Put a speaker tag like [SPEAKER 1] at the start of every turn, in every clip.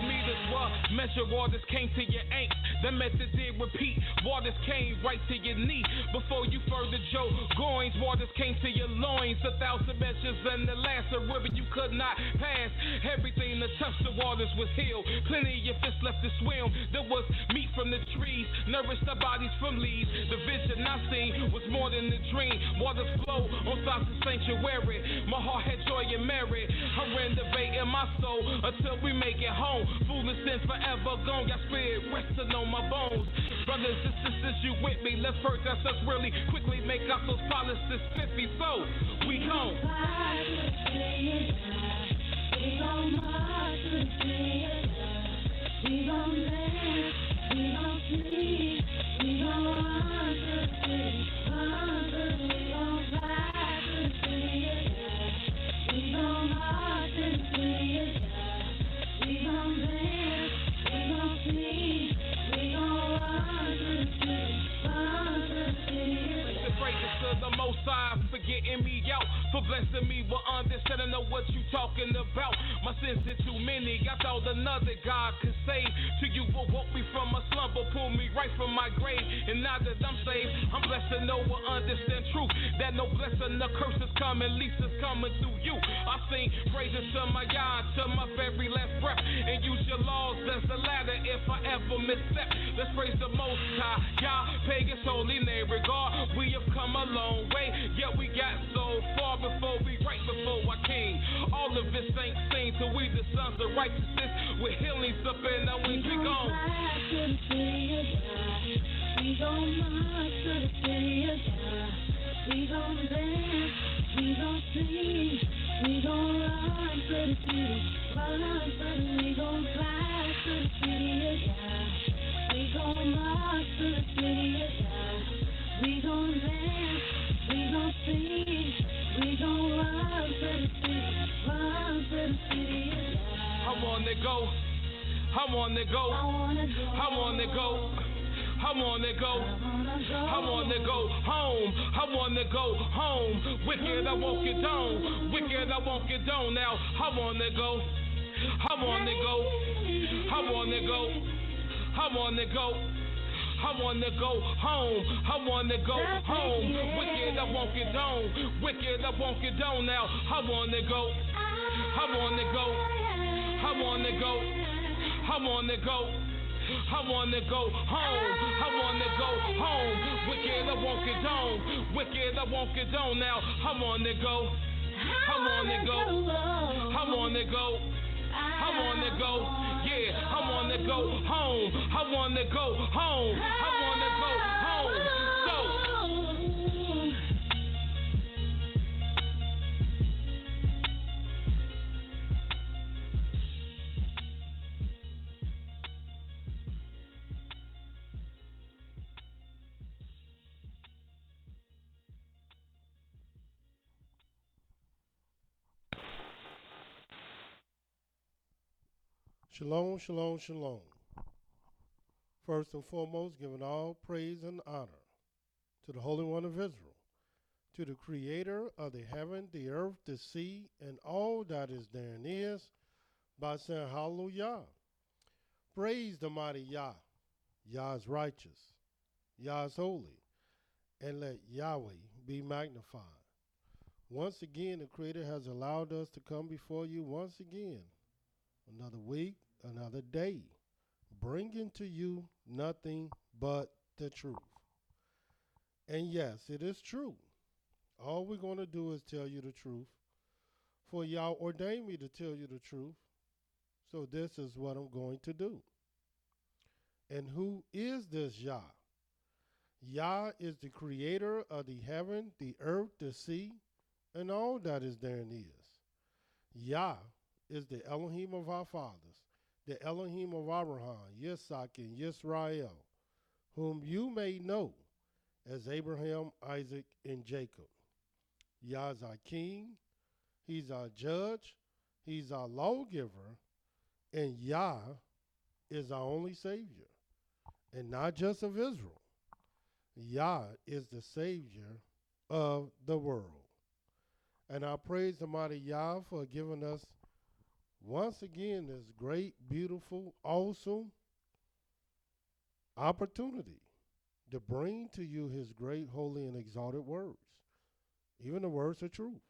[SPEAKER 1] meters were measured, waters came to your ankles. The method did repeat, waters came right to your knee. Before you furthered your goings, waters came to your loins. 1,000 measures and the last a river you could not pass. Everything that touched the waters was healed. Plenty of fish left to swim. There was meat from the trees, nourished our bodies from leaves. The vision I seen was more than a dream. Waters flow on sides of sanctuary. My heart had joy and merit. I'm renovating my soul until we make it home. Foolish sin forever gone. Got spirit resting on my bones. Brothers and sisters, you with me? Let's purge ourselves really quickly. Make out those policies 50. So we gone. We gon' march to the city of God. We gon' dance, we gon' sleep, we gon' run to the city, we gon' fly to the city of God. We gon' march to the city of God. We gon' dance, we gon' sleep, we gon' run to the city, The greatness of the Most High for getting me out, for blessing me with understanding of what you talking about. My sins are too many, I thought another God could save. To you will woke me from a slumber, pull me right from my grave. And now that I'm saved, I'm blessed to know and understand truth. That no blessing, no curses coming, least is coming through you. I sing praises to my Yah, to my very last breath. And use your laws as a ladder if I ever misstep. Let's praise the Most High, Yah, pay His holy name. Regard, we have come a long way, yet we got so far before we right before our King. All of this ain't seen till we the sons of righteousness with healings up in our wings. We gon' march to the city of God. We gon' march to the city of God. We gon' dance, we gon' sing, we gon' run to the city, we gon' fly to the city of God. We gon' march to the city of God. We gon' dance, we gon' sing, we gon' run to the city of God. I wanna go, I wanna go, I wanna go, I wanna go, I wanna go home, I wanna go home. Wicked, I won't get down, wicked, I won't get down now. I wanna go, I wanna go, I wanna go, I wanna go. I wanna go home, I wanna go home. Wicked, I won't get down, wicked, I won't get down now. I wanna go, I wanna go, I wanna go, I wanna go, I wanna go home, I wanna go home. Wicked, I won't get down, wicked, I won't get down now. I wanna go, I wanna go, I wanna go, I wanna go, yeah, I wanna go home, I wanna go home, I wanna go home, so.
[SPEAKER 2] Shalom, shalom, shalom. First and foremost, giving all praise and honor to the Holy One of Israel, to the Creator of the heaven, the earth, the sea, and all that is therein is, by saying hallelujah. Praise the mighty Yah. Yah is righteous. Yah is holy. And let Yahweh be magnified. Once again, the Creator has allowed us to come before you once again. Another week, another day, bringing to you nothing but the truth. And yes, it is true. All we're going to do is tell you the truth. For Yah ordained me to tell you the truth. So this is what I'm going to do. And who is this Yah? Yah is the creator of the heaven, the earth, the sea, and all that is therein is. Yah is the Elohim of our fathers, the Elohim of Abraham, Yitzhak, and YIsraEL, whom you may know as Abraham, Isaac, and Jacob. Yah is our king, he's our judge, he's our lawgiver, and Yah is our only savior, and not just of Israel. Yah is the savior of the world. And I praise the mighty Yah for giving us once again this great, beautiful, awesome opportunity to bring to you his great, holy, and exalted words, even the words of truth.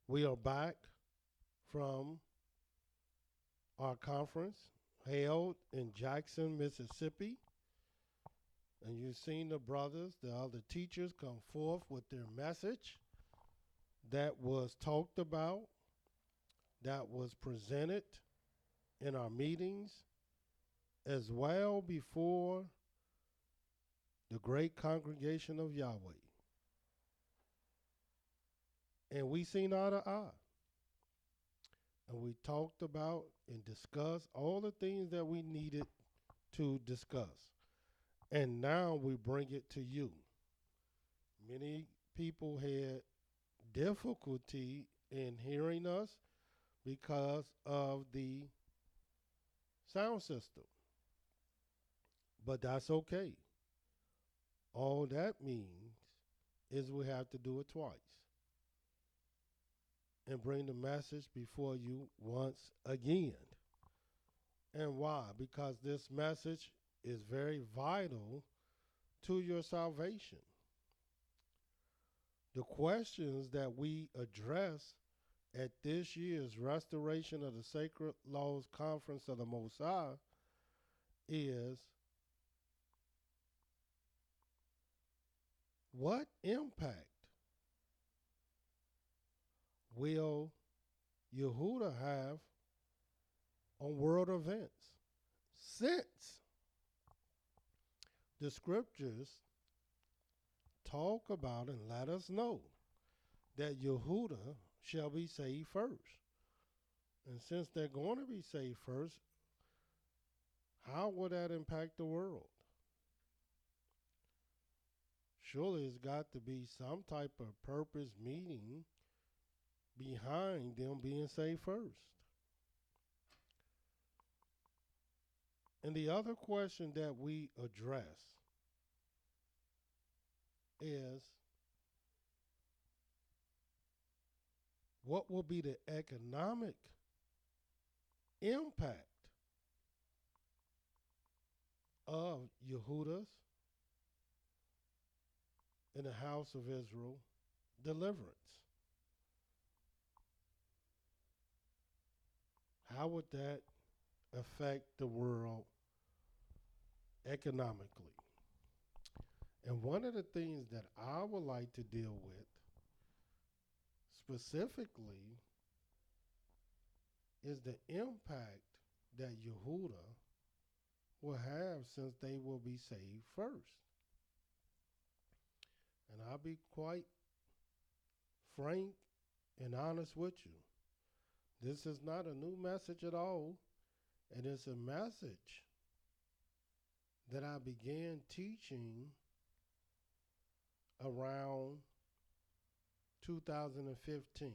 [SPEAKER 2] We are back from our conference held in Jackson, Mississippi. And you've seen the brothers, the other teachers come forth with their message that was talked about, that was presented in our meetings, as well before the great congregation of Yahweh. And we seen eye to eye. And we talked about and discussed all the things that we needed to discuss. And now we bring it to you. Many people had difficulty in hearing us because of the sound system. But that's okay. All that means is we have to do it twice and bring the message before you once again. And why? Because this message is very vital to your salvation. The questions that we address at this year's Restoration of the Sacred Laws Conference of the Most High is, what impact will YAHudah have on world events? Since the scriptures talk about and let us know that YAHudah shall be saved first. And since they're going to be saved first, how will that impact the world? Surely it's got to be some type of purpose, meaning behind them being saved first. And the other question that we address is, what will be the economic impact of YAHudah's in the house of Israel deliverance? How would that affect the world economically? And one of the things that I would like to deal with specifically is the impact that YAHudah will have since they will be saved first. And I'll be quite frank and honest with you. This is not a new message at all, and it's a message that I began teaching around 2015,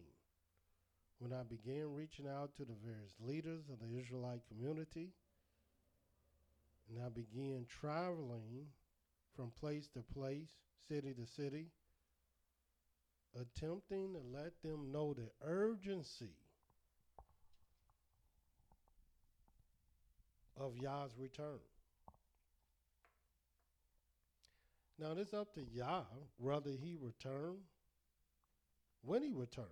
[SPEAKER 2] when I began reaching out to the various leaders of the Israelite community, and I began traveling from place to place, city to city, attempting to let them know the urgency of Yah's return. Now, it's up to Yah whether he return, when he return.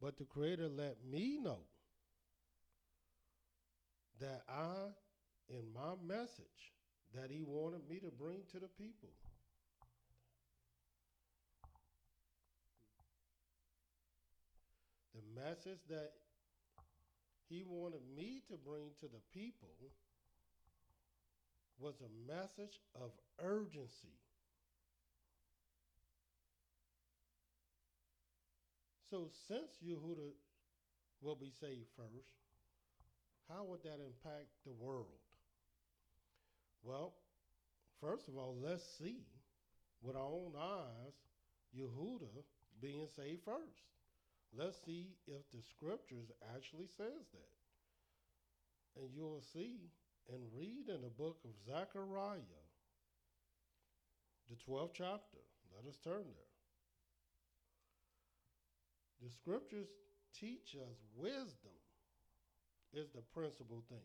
[SPEAKER 2] But the Creator let me know that in my message that he wanted me to bring to the people, the message that he wanted me to bring to the people was a message of urgency. So since YAHudah will be saved first, how would that impact the world? Well, first of all, let's see with our own eyes YAHudah being saved first. Let's see if the scriptures actually says that. And you'll see and read in the book of Zechariah, the 12th chapter. Let us turn there. The scriptures teach us wisdom is the principal thing.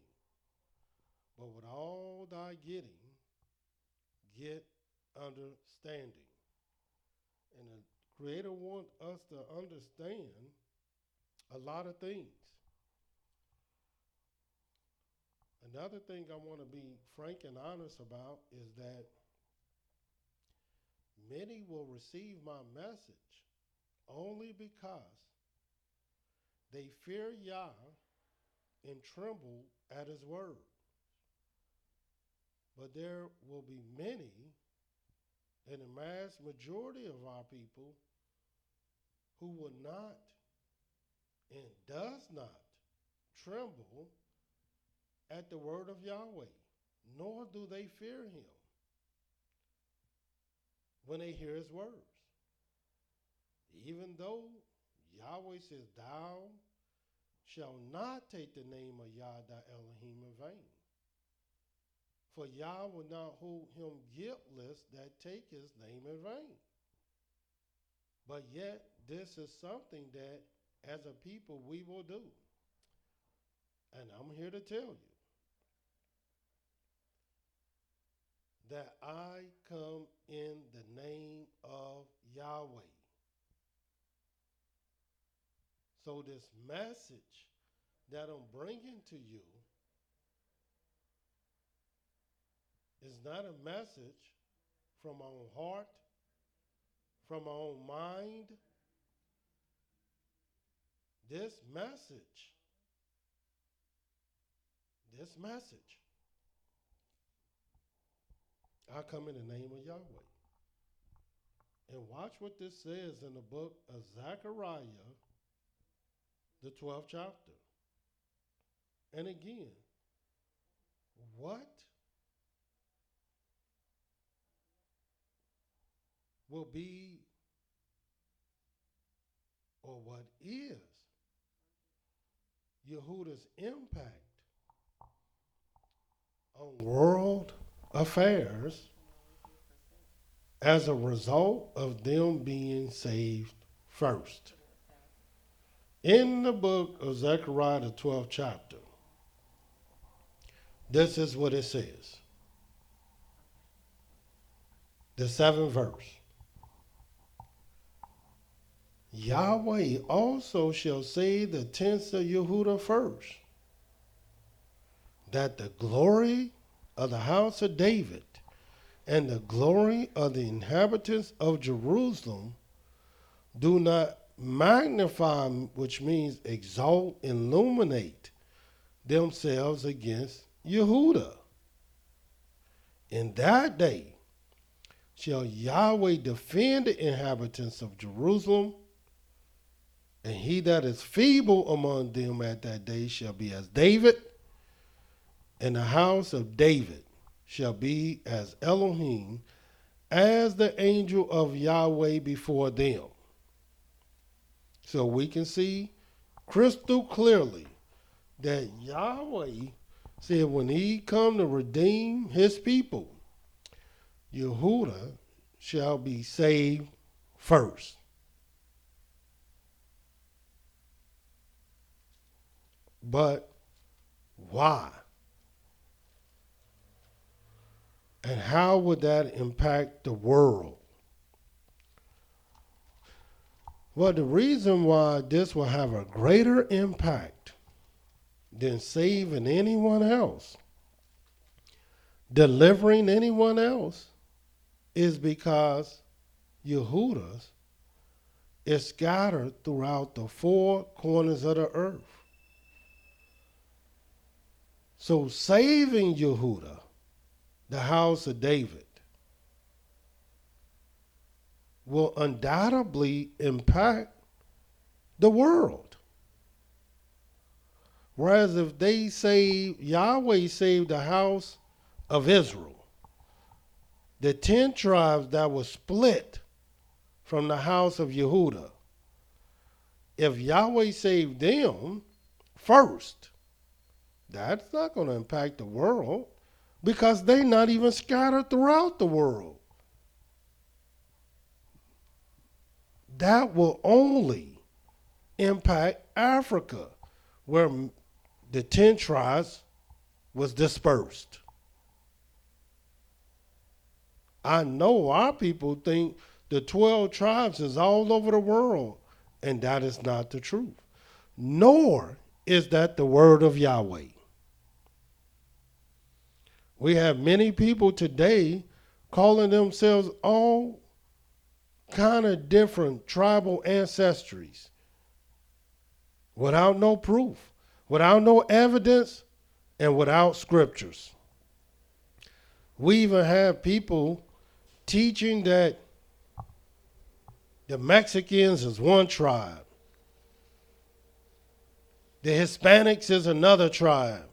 [SPEAKER 2] But with all thy getting, get understanding. And the Creator wants us to understand a lot of things. Another thing I want to be frank and honest about is that many will receive my message only because they fear Yah and tremble at his word. But there will be many, and the mass majority of our people, who will not and does not tremble at the word of Yahweh, nor do they fear him when they hear his words. Even though Yahweh says, thou shalt not take the name of Yah thy Elohim in vain. For Yah will not hold him guiltless that take his name in vain. But yet, this is something that, as a people, we will do. And I'm here to tell you that I come in the name of Yahweh. So this message that I'm bringing to you is not a message from my own heart, from my own mind. This message, I come in the name of Yahweh. And watch what this says in the book of Zechariah, the 12th chapter. And again, what will be, or what is, YAHUDAH's impact on world affairs as a result of them being saved first. In the book of Zechariah, the 12th chapter, this is what it says. The 7th verse. Yahweh also shall save the tents of YAHUDAH first, that the glory of the house of David and the glory of the inhabitants of Jerusalem do not magnify, which means exalt, illuminate themselves against YAHUDAH. In that day shall Yahweh defend the inhabitants of Jerusalem, and he that is feeble among them at that day shall be as David, and the house of David shall be as Elohim, as the angel of Yahweh before them. So we can see crystal clearly that Yahweh said when he come to redeem his people, YAHUDAH shall be saved first. But why? And how would that impact the world? Well, the reason why this will have a greater impact than saving anyone else, delivering anyone else, is because YAHUDAH is scattered throughout the four corners of the earth. So saving YAHUDAH, the house of David, will undoubtedly impact the world. Whereas if they save, Yahweh saved the house of Israel, the 10 tribes that were split from the house of YAHUDAH, if Yahweh saved them first, that's not going to impact the world because they're not even scattered throughout the world. That will only impact Africa, where the 10 tribes was dispersed. I know our people think the 12 tribes is all over the world, and that is not the truth. Nor is that the word of Yahweh. We have many people today calling themselves all kind of different tribal ancestries without no proof, without no evidence, and without scriptures. We even have people teaching that the Mexicans is one tribe, the Hispanics is another tribe.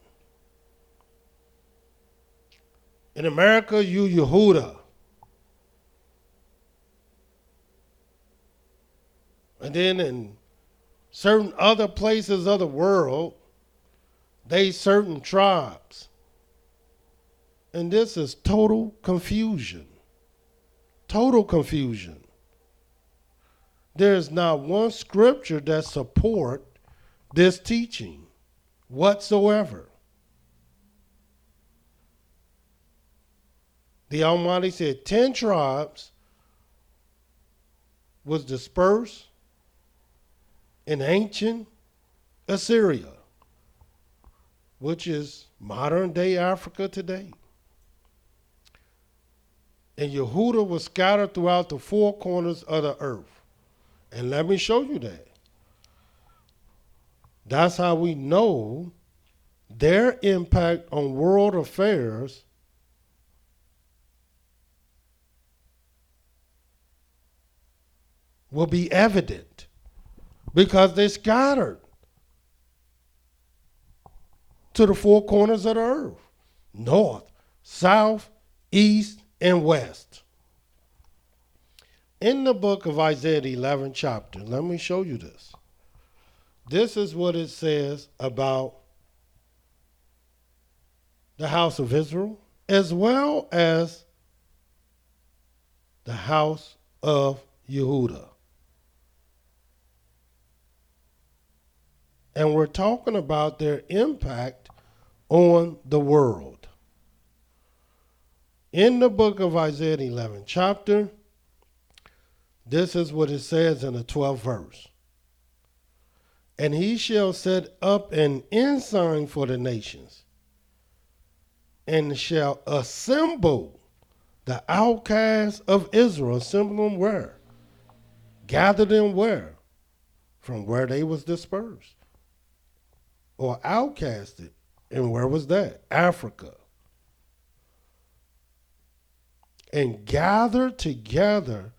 [SPEAKER 2] In America, you YAHudah. And then in certain other places of the world, they certain tribes. And this is total confusion. Total confusion. There is not one scripture that support this teaching whatsoever. The Almighty said 10 tribes was dispersed in ancient Assyria, which is modern day Africa today. And YAHudah was scattered throughout the 4 corners of the earth. And let me show you that. That's how we know their impact on world affairs will be evident because they scattered to the 4 corners of the earth, north, south, east, and west. In the book of Isaiah, the 11th chapter, let me show you this. This is what it says about the house of Israel, as well as the house of YAHudah. And we're talking about their impact on the world. In the book of Isaiah, the 11th chapter, this is what it says in the 12th verse. And he shall set up an ensign for the nations, and shall assemble the outcasts of Israel. Assemble them where? Gather them where? From where they was dispersed or outcasted. And where was that? Africa. And gather together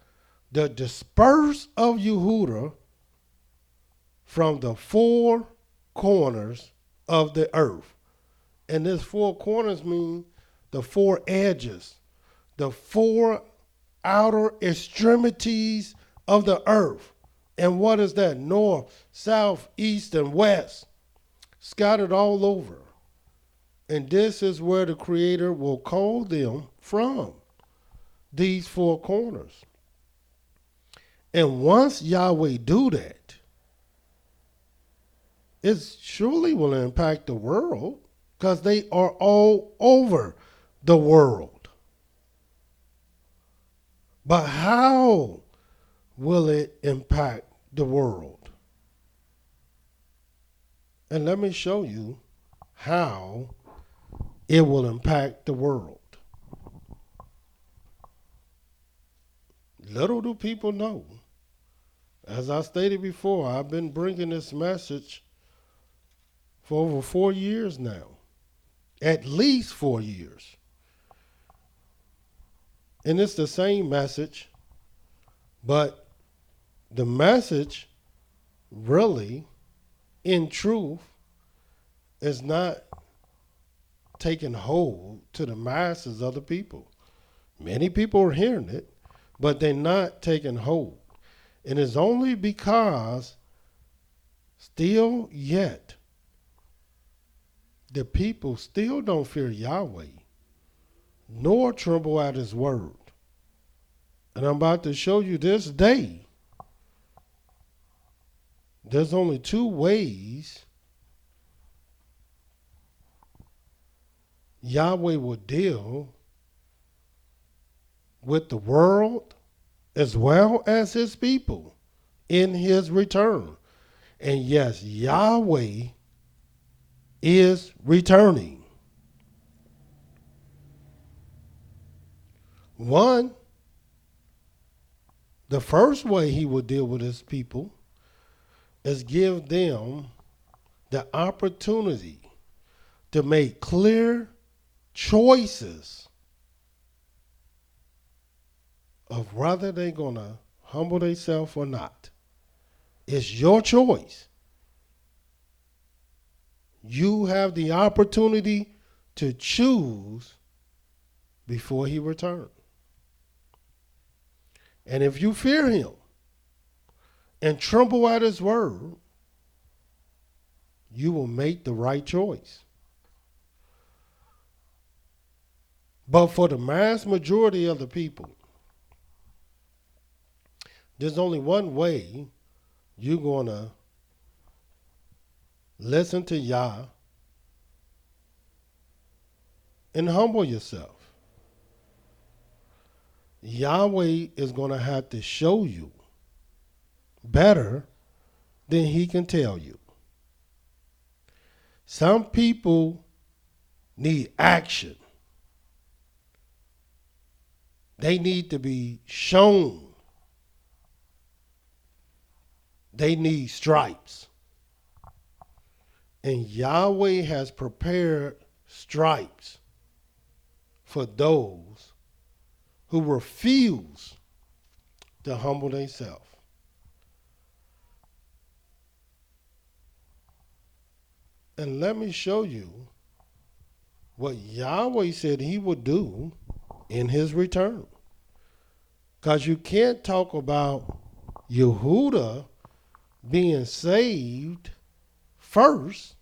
[SPEAKER 2] the dispersed of YAHudah from the 4 corners of the earth. And this 4 corners mean the 4 edges, the 4 outer extremities of the earth. And what is that? North, south, east, and west, scattered all over. And this is where the Creator will call them from, these 4 corners. And once Yahweh do that, it surely will impact the world because they are all over the world. But how will it impact the world? And let me show you how it will impact the world. Little do people know. As I stated before, I've been bringing this message for over 4 years now. At least 4 years. And it's the same message, but the message really, in truth, is not taking hold to the masses of the people. Many people are hearing it, but they're not taking hold. And it's only because still yet the people still don't fear Yahweh, nor tremble at his word. And I'm about to show you this day There's only two ways Yahweh will deal with the world as well as his people in his return. And yes, Yahweh is returning. One, the first way he will deal with his people is give them the opportunity to make clear choices of whether they're going to humble themselves or not. It's your choice. You have the opportunity to choose before he returns. And if you fear him and tremble at his word, you will make the right choice. But for the mass majority of the people, there's only one way you're going to listen to Yah and humble yourself. Yahweh is going to have to show you better than he can tell you. Some people need action. They need to be shown. They need stripes. And Yahweh has prepared stripes for those who refuse to humble themselves. And let me show you what Yahweh said he would do in his return. Because you can't talk about YAHudah being saved first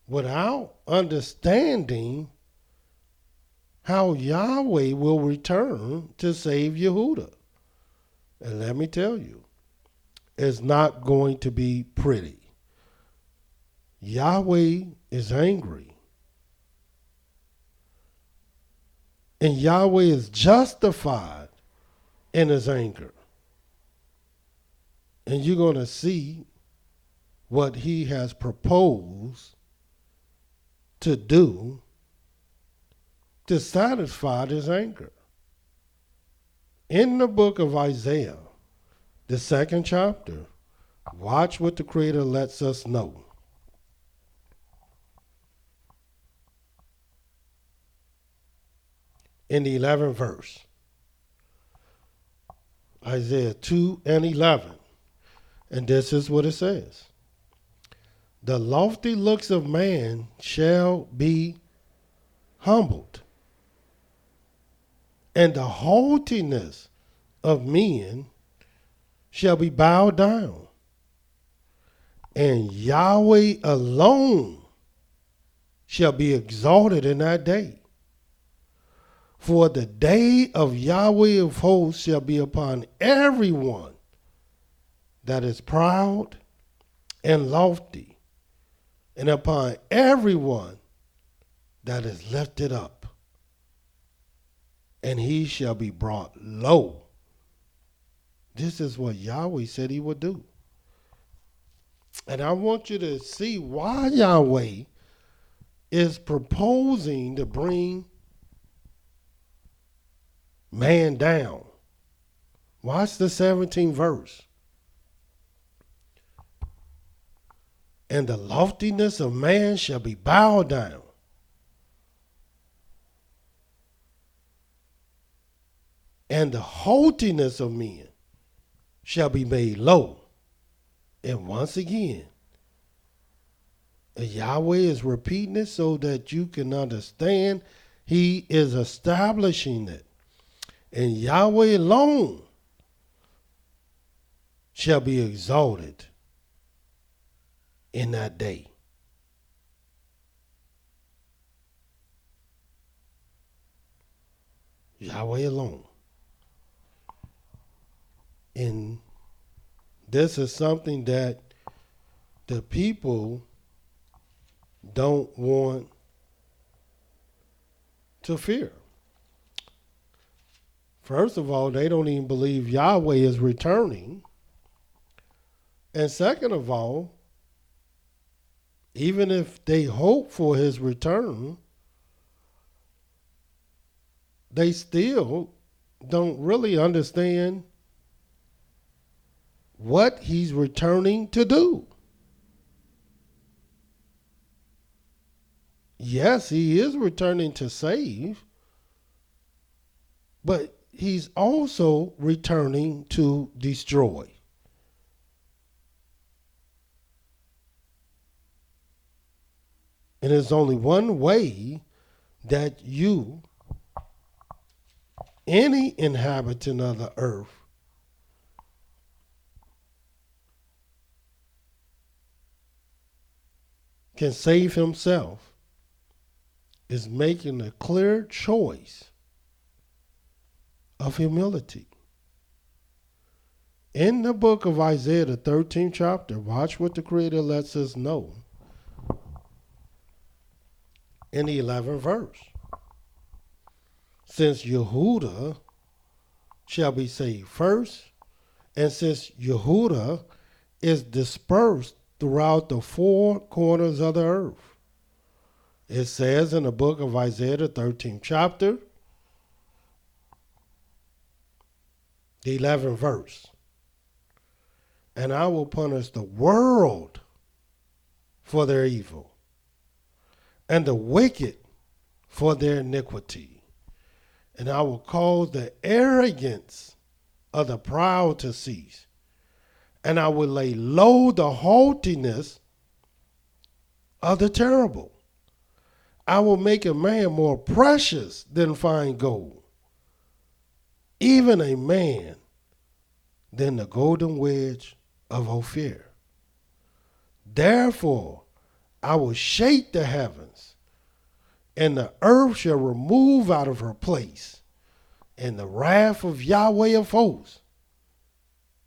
[SPEAKER 2] without understanding how Yahweh will return to save YAHudah. And let me tell you, it's not going to be pretty. Yahweh is angry. And Yahweh is justified in his anger. And you're going to see what he has proposed to do to satisfy his anger. In the book of Isaiah, the 2nd chapter, watch what the Creator lets us know. In the 11th verse, Isaiah 2 and 11. And this is what it says. The lofty looks of man shall be humbled, and the haughtiness of men shall be bowed down, and Yahweh alone shall be exalted in that day. For the day of Yahweh of hosts shall be upon everyone that is proud and lofty, and upon everyone that is lifted up, and he shall be brought low. This is what Yahweh said he would do. And I want you to see why Yahweh is proposing to bring man down. Watch the 17th verse. And the loftiness of man shall be bowed down, and the haughtiness of men shall be made low. And once again, Yahweh is repeating it so that you can understand he is establishing it. And Yahweh alone shall be exalted in that day. Yahweh alone. In This is something that the people don't want to fear. First of all, they don't even believe Yahweh is returning. And second of all, even if they hope for his return, they still don't really understand what he's returning to do. Yes, he is returning to save, but he's also returning to destroy. And there's only one way that you, any inhabitant of the earth, can save himself, is making a clear choice of humility. In the book of Isaiah, the 13th chapter, watch what the Creator lets us know in the 11th verse. Since YAHudah shall be saved first, and since YAHudah is dispersed throughout the four corners of the earth. It says in the book of Isaiah, the 13th chapter, the 11th verse, and I will punish the world for their evil, and the wicked for their iniquity. And I will cause the arrogance of the proud to cease, and I will lay low the haughtiness of the terrible. I will make a man more precious than fine gold, even a man than the golden wedge of Ophir. Therefore, I will shake the heavens, and the earth shall remove out of her place, in the wrath of Yahweh of hosts,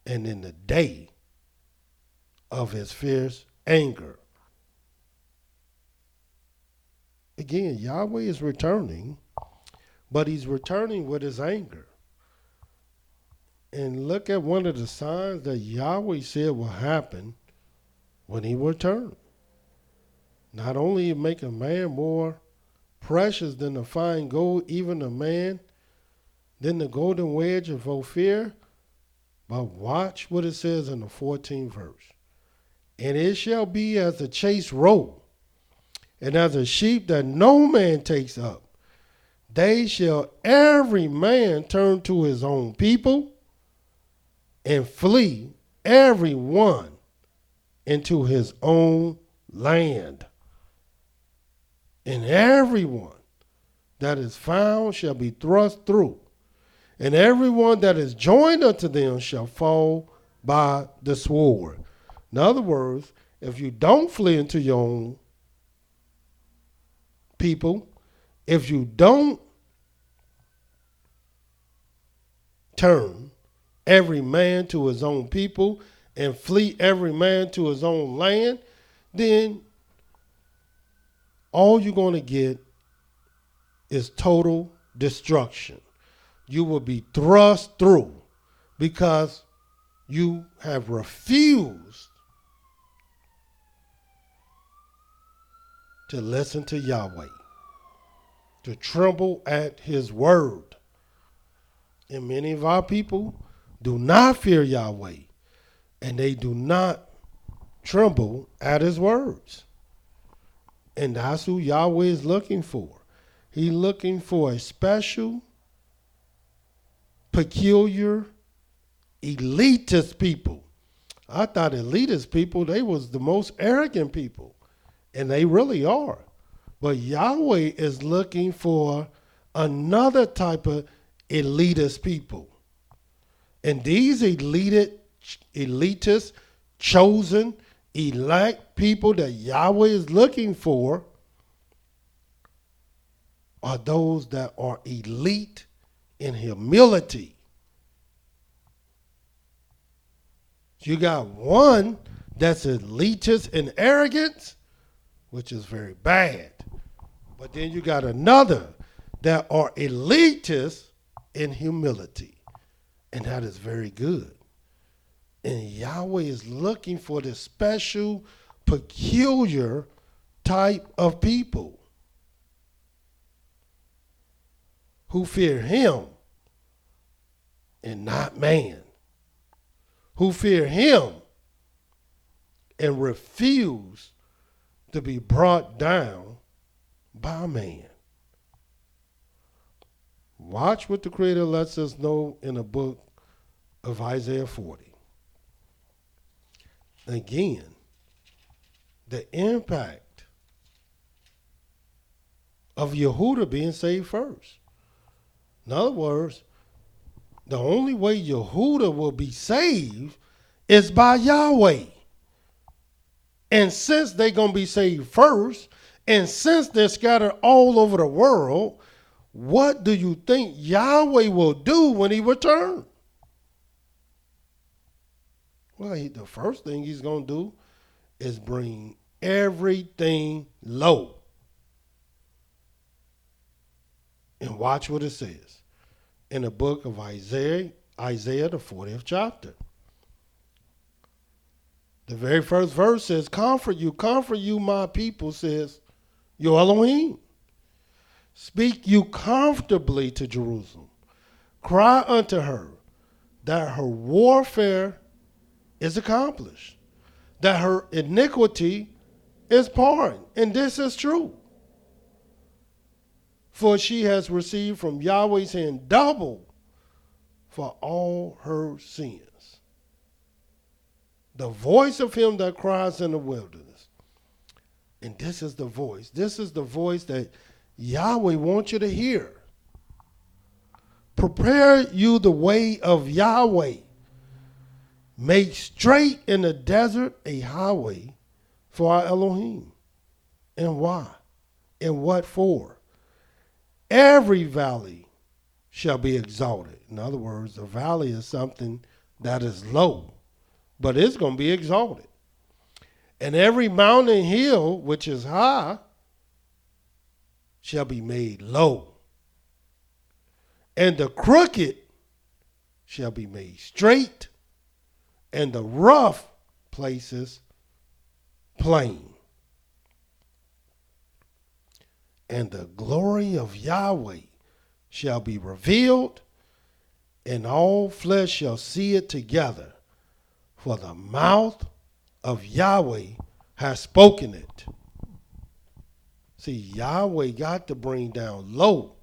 [SPEAKER 2] and in the day of his fierce anger. Again, Yahweh is returning, but he's returning with his anger. And look at one of the signs that Yahweh said will happen when he returns. Not only make a man more precious than the fine gold, even a man than the golden wedge of Ophir, but watch what it says in the 14th verse. And it shall be as a chased roe, and as a sheep that no man takes up. They shall every man turn to his own people, and flee every one into his own land. And everyone that is found shall be thrust through, and everyone that is joined unto them shall fall by the sword. In other words, if you don't flee into your own people, if you don't turn every man to his own people and flee every man to his own land, then all you're going to get is total destruction. You will be thrust through because you have refused to listen to Yahweh, to tremble at his word. And many of our people do not fear Yahweh, and they do not tremble at his words. And that's who Yahweh is looking for. He's looking for a special, peculiar, elitist people. I thought elitist people, they was the most arrogant people. And they really are. But Yahweh is looking for another type of elitist people. And these elitist, chosen, elect people that Yahweh is looking for are those that are elite in humility. You got one that's elitist and arrogant, which is very bad. But then you got another that are elitist in humility, and that is very good. And Yahweh is looking for this special, peculiar type of people who fear him and not man, who fear him and refuse to be brought down by man. Watch what the Creator lets us know in the book of Isaiah 40. Again, the impact of YAHudah being saved first. In other words, the only way YAHudah will be saved is by Yahweh. And since they're going to be saved first, and since they're scattered all over the world, what do you think Yahweh will do when he returns? Well, the first thing he's going to do is bring everything low. And watch what it says in the book of Isaiah, the 40th chapter. The very first verse says, comfort you, my people, says your Elohim. Speak you comfortably to Jerusalem. Cry unto her that her warfare is accomplished, that her iniquity is pardoned. And this is true. For she has received from Yahweh's hand double for all her sins. The voice of him that cries in the wilderness. And this is the voice. This is the voice that Yahweh wants you to hear. Prepare you the way of Yahweh. Make straight in the desert a highway for our Elohim. And why? And what for? Every valley shall be exalted. In other words, a valley is something that is low, but it's going to be exalted. And every mountain and hill which is high shall be made low. And the crooked shall be made straight, and the rough places plain. And the glory of Yahweh shall be revealed, and all flesh shall see it together, for the mouth of Yahweh has spoken it. See, Yahweh got to bring down low.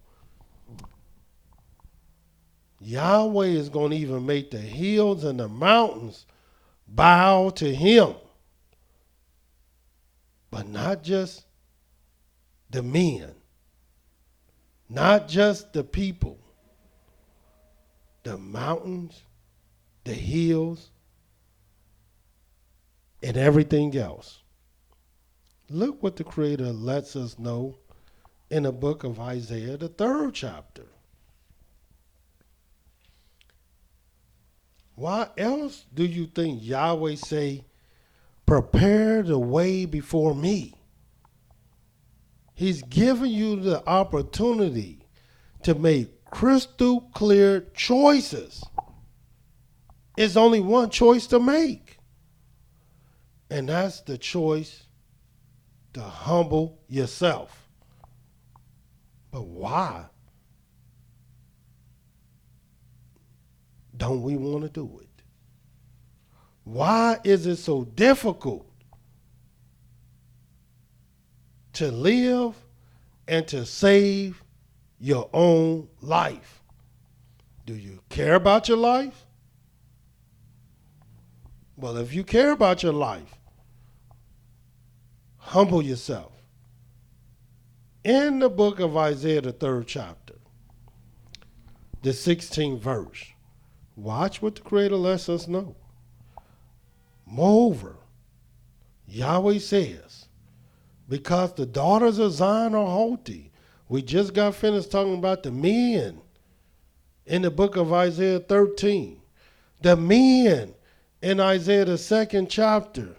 [SPEAKER 2] Yahweh is going to even make the hills and the mountains bow to him. But not just the men, not just the people, the mountains, the hills, and everything else. Look what the Creator lets us know in the book of Isaiah, the 3rd chapter. Why else do you think Yahweh say, prepare the way before me? He's giving you the opportunity to make crystal clear choices. It's only one choice to make. And that's the choice to humble yourself. But why don't we want to do it? Why is it so difficult to live and to save your own life? Do you care about your life? Well, if you care about your life, humble yourself. In the book of Isaiah, the 3rd chapter, the 16th verse, watch what the Creator lets us know. Moreover, Yahweh says, because the daughters of Zion are haughty. We just got finished talking about the men in the book of Isaiah 13. The men in Isaiah the 2nd chapter,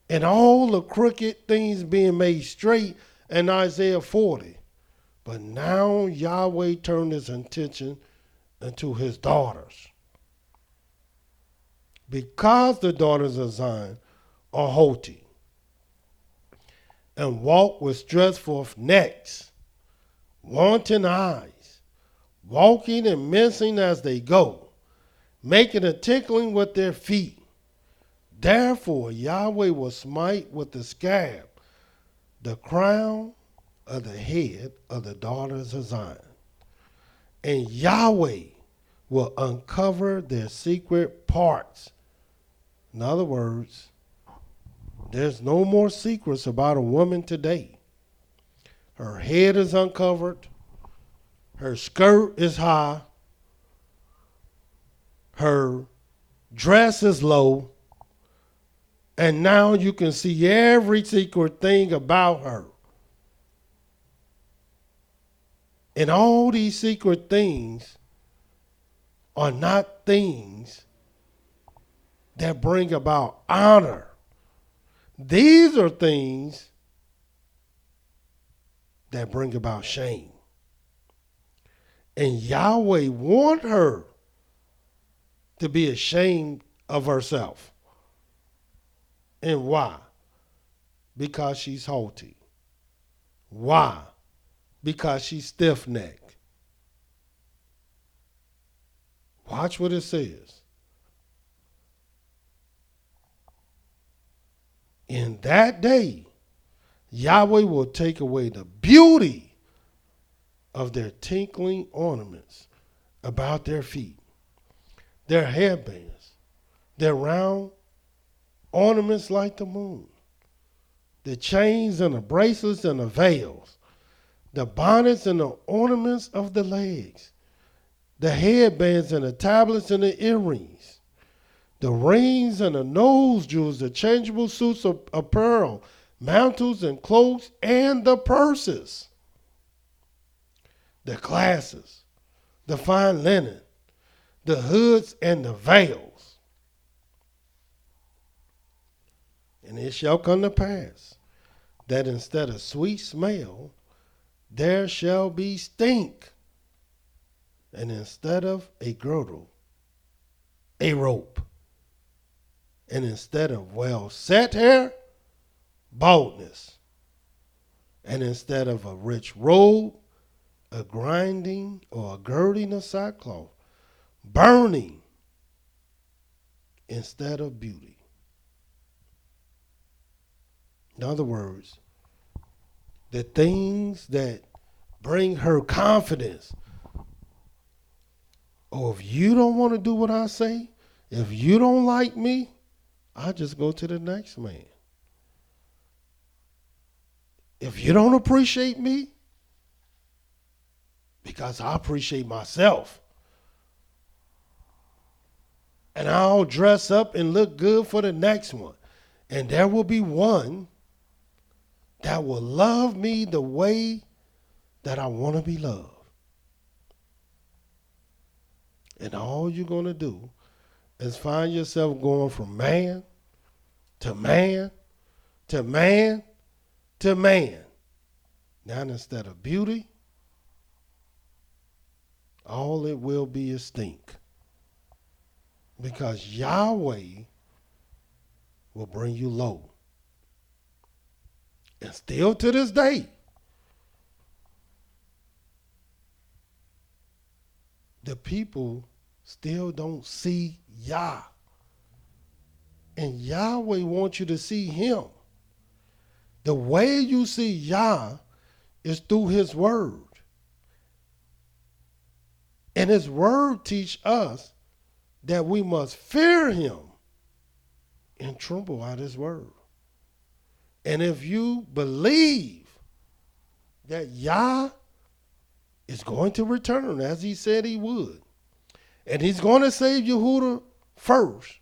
[SPEAKER 2] and all the crooked things being made straight in Isaiah 40. But now Yahweh turned his attention unto his daughters. Because the daughters of Zion are haughty and walk with stretched forth necks, wanting eyes, walking and mincing as they go, making a tickling with their feet. Therefore Yahweh will smite with the scab the crown of the head of the daughters of Zion. And Yahweh will uncover their secret parts. In other words, there's no more secrets about a woman today. Her head is uncovered. Her skirt is high. Her dress is low. And now you can see every secret thing about her. And all these secret things are not things that bring about honor. These are things that bring about shame. And Yahweh wants her to be ashamed of herself. And why? Because she's haughty. Why? Because she's stiff-necked. Watch what it says. In that day, Yahweh will take away the beauty of their tinkling ornaments about their feet, their headbands, their round ornaments like the moon, the chains and the bracelets and the veils, the bonnets and the ornaments of the legs, the headbands and the tablets and the earrings, the rings and the nose jewels, the changeable suits of apparel, mantles and cloaks, and the purses, the glasses, the fine linen, the hoods and the veils. And it shall come to pass that instead of sweet smell, there shall be stink, and instead of a girdle, a rope, and instead of well set hair, baldness, and instead of a rich robe, a grinding or a girding of sackcloth, burning instead of beauty. In other words, the things that bring her confidence. Oh, if you don't want to do what I say, if you don't like me, I just go to the next man. If you don't appreciate me, because I appreciate myself, and I'll dress up and look good for the next one. And there will be one that will love me the way that I want to be loved. And all you're going to do is find yourself going from man to man to man to man. Now, instead of beauty, all it will be is stink. Because Yahweh will bring you low. And still to this day, the people still don't see Yah. And Yahweh wants you to see him. The way you see Yah is through his word. And his word teach us that we must fear him and tremble at his word. And if you believe that Yah is going to return as he said he would, and he's going to save YAHudah first,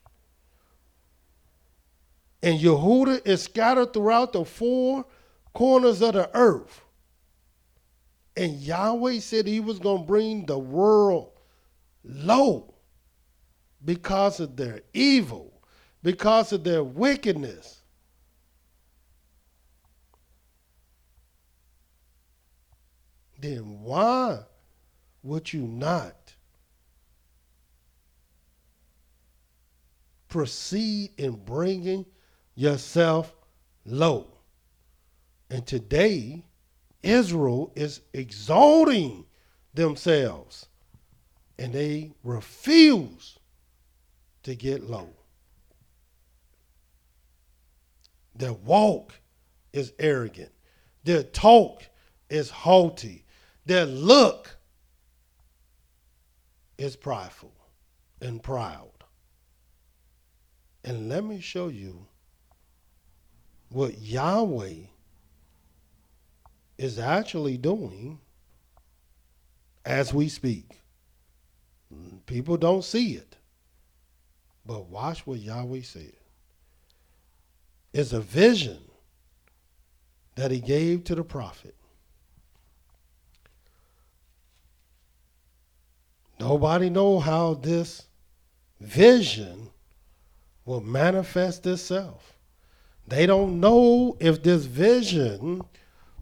[SPEAKER 2] and YAHudah is scattered throughout the four corners of the earth, and Yahweh said he was going to bring the world low, because of their evil, because of their wickedness, then why would you not proceed in bringing yourself low? And today, Israel is exalting themselves, and they refuse to get low. Their walk is arrogant. Their talk is haughty. Their look is prideful and proud. And let me show you what Yahweh is actually doing as we speak. People don't see it, but watch what Yahweh said. It's a vision that he gave to the prophet. Nobody knows how this vision will manifest itself. They don't know if this vision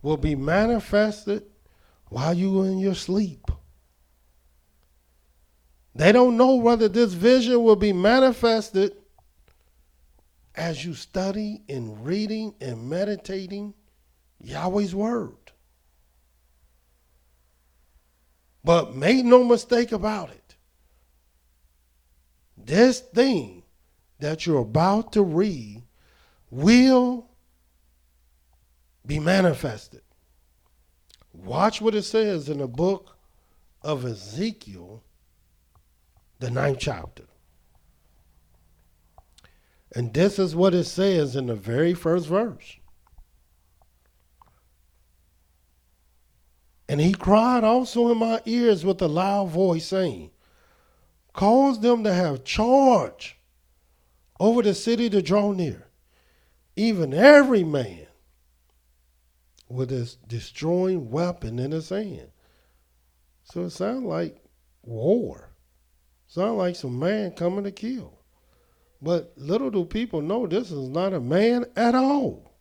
[SPEAKER 2] will be manifested while you in your sleep. They don't know whether this vision will be manifested as you study and reading and meditating Yahweh's word. But make no mistake about it. This thing that you're about to read will be manifested. Watch what it says in the book of Ezekiel, the 9th chapter. And this is what it says in the very first verse. And he cried also in my ears with a loud voice, saying, cause them to have charge over the city to draw near, even every man with his destroying weapon in his hand. So it sounds like war. Sounds like some man coming to kill. But little do people know this is not a man at all.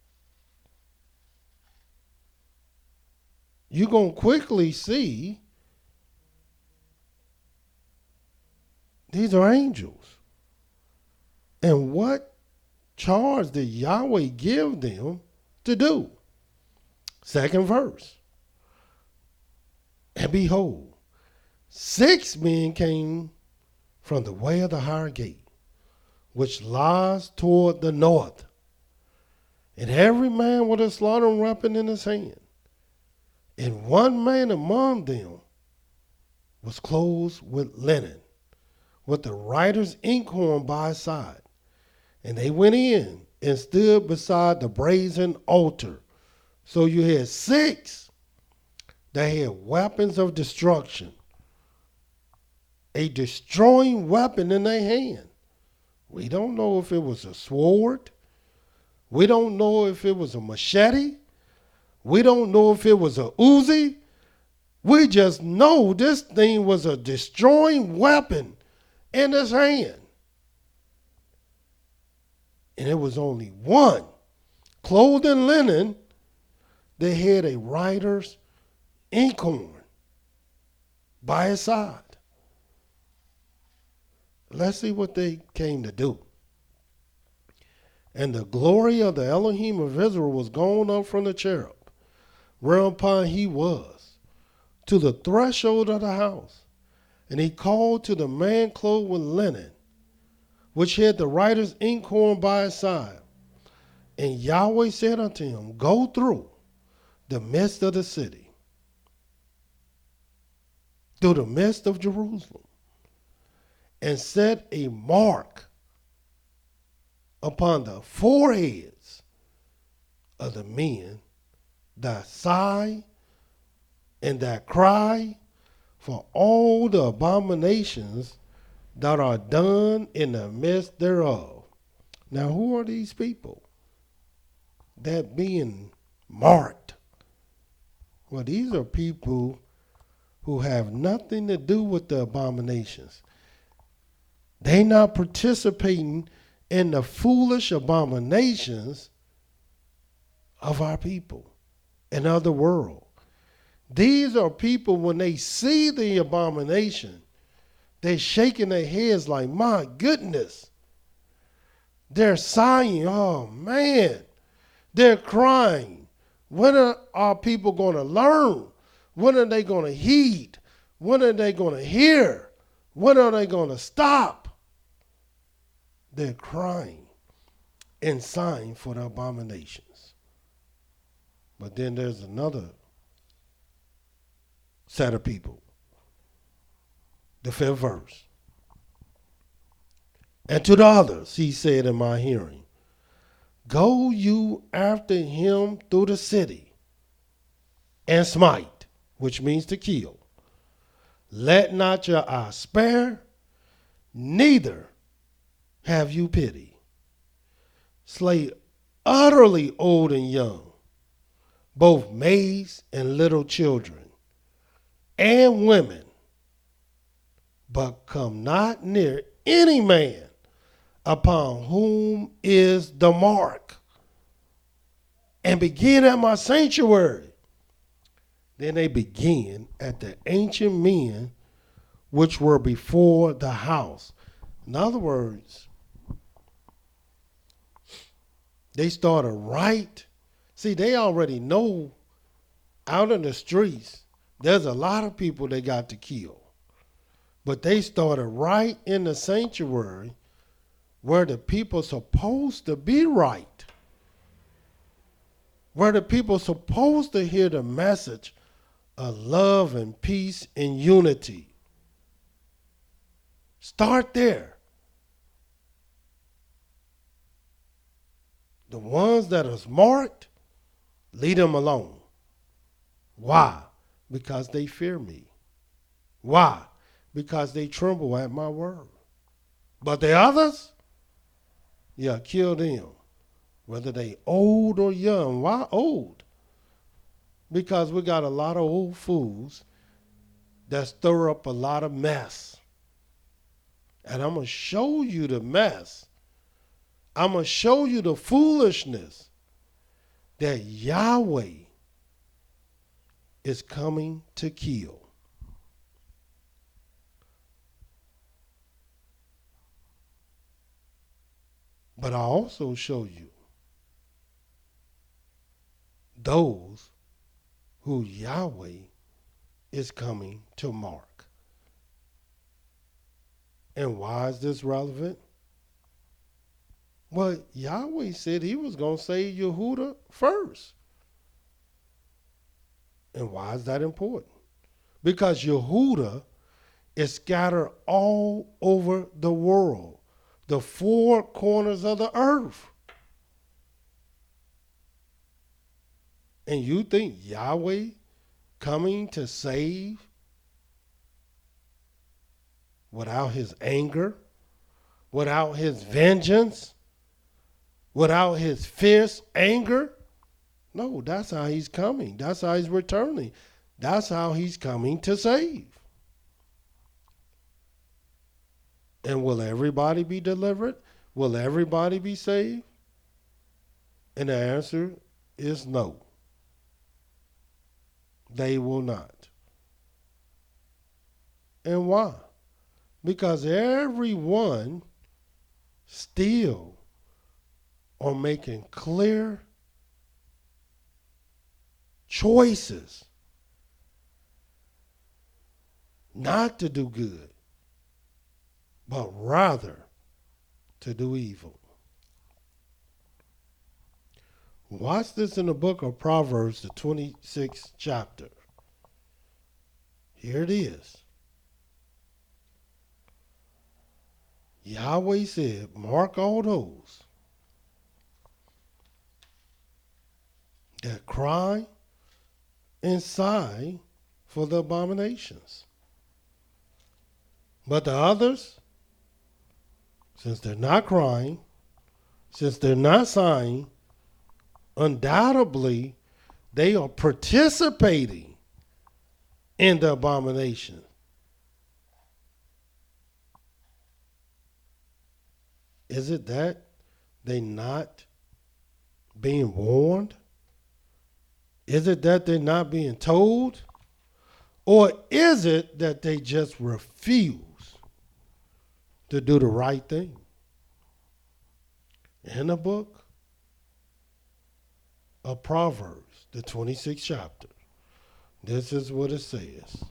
[SPEAKER 2] You're going to quickly see these are angels. And what charge did Yahweh give them to do? Second verse. And behold, 6 men came from the way of the higher gate, which lies toward the north, and every man with a slaughtering weapon in his hand. And one man among them was clothed with linen, with the writer's inkhorn by his side. And they went in and stood beside the brazen altar. So you had 6 that had weapons of destruction, a destroying weapon in their hand. We don't know if it was a sword. We don't know if it was a machete. We don't know if it was a Uzi. We just know this thing was a destroying weapon in his hand. And it was only one, clothed in linen, that had a writer's inkhorn by his side. Let's see what they came to do. And the glory of the Elohim of Israel was gone up from the cherub, whereupon he was, to the threshold of the house. And he called to the man clothed with linen, which had the writer's inkhorn by his side. And Yahweh said unto him, go through the midst of the city, through the midst of Jerusalem, and set a mark upon the foreheads of the men that sigh and that cry for all the abominations that are done in the midst thereof. Now, who are these people that being marked? Well, these are people who have nothing to do with the abominations. They not participating in the foolish abominations of our people and of the world. These are people, when they see the abomination, they're shaking their heads like, my goodness. They're sighing, oh man. They're crying. When are our people going to learn? When are they going to heed? When are they going to hear? When are they going to stop? They're crying and sighing for the abominations. But then there's another set of people. The 5th verse. And to the others, he said in my hearing, go you after him through the city and smite, which means to kill. Let not your eye spare, neither have you pity. Slay utterly old and young, both maids and little children, and women, but come not near any man upon whom is the mark, and begin at my sanctuary. Then they begin at the ancient men which were before the house. In other words, they started right. See, they already know out in the streets, there's a lot of people they got to kill. But they started right in the sanctuary where the people supposed to be right. Where the people supposed to hear the message of love and peace and unity. Start there. The ones that is marked, leave them alone. Why? Because they fear me. Why? Because they tremble at my word. But the others, yeah, kill them. Whether they old or young. Why old? Because we got a lot of old fools that stir up a lot of mess. And I'm going to show you the mess. I'm going to show you the foolishness that Yahweh is coming to kill. But I also show you those who Yahweh is coming to mark. And why is this relevant? Well, Yahweh said he was going to save YAHudah first. And why is that important? Because YAHudah is scattered all over the world, the 4 corners of the earth. And you think Yahweh coming to save without his anger, without his vengeance, without his fierce anger? No, that's how he's coming. That's how he's returning. That's how he's coming to save. And will everybody be delivered? Will everybody be saved? And the answer is no. They will not. And why? Because everyone still are making clear choices not to do good, but rather to do evil. Watch this in the book of Proverbs, the 26th chapter. Here it is. Yahweh said, mark all those that cry and sigh for the abominations. But the others, since they're not crying, since they're not sighing, undoubtedly they are participating in the abomination. Is it that they not being warned? Is it that they're not being told? Or is it that they just refuse to do the right thing? In the book of Proverbs, the 26th chapter, this is what it says.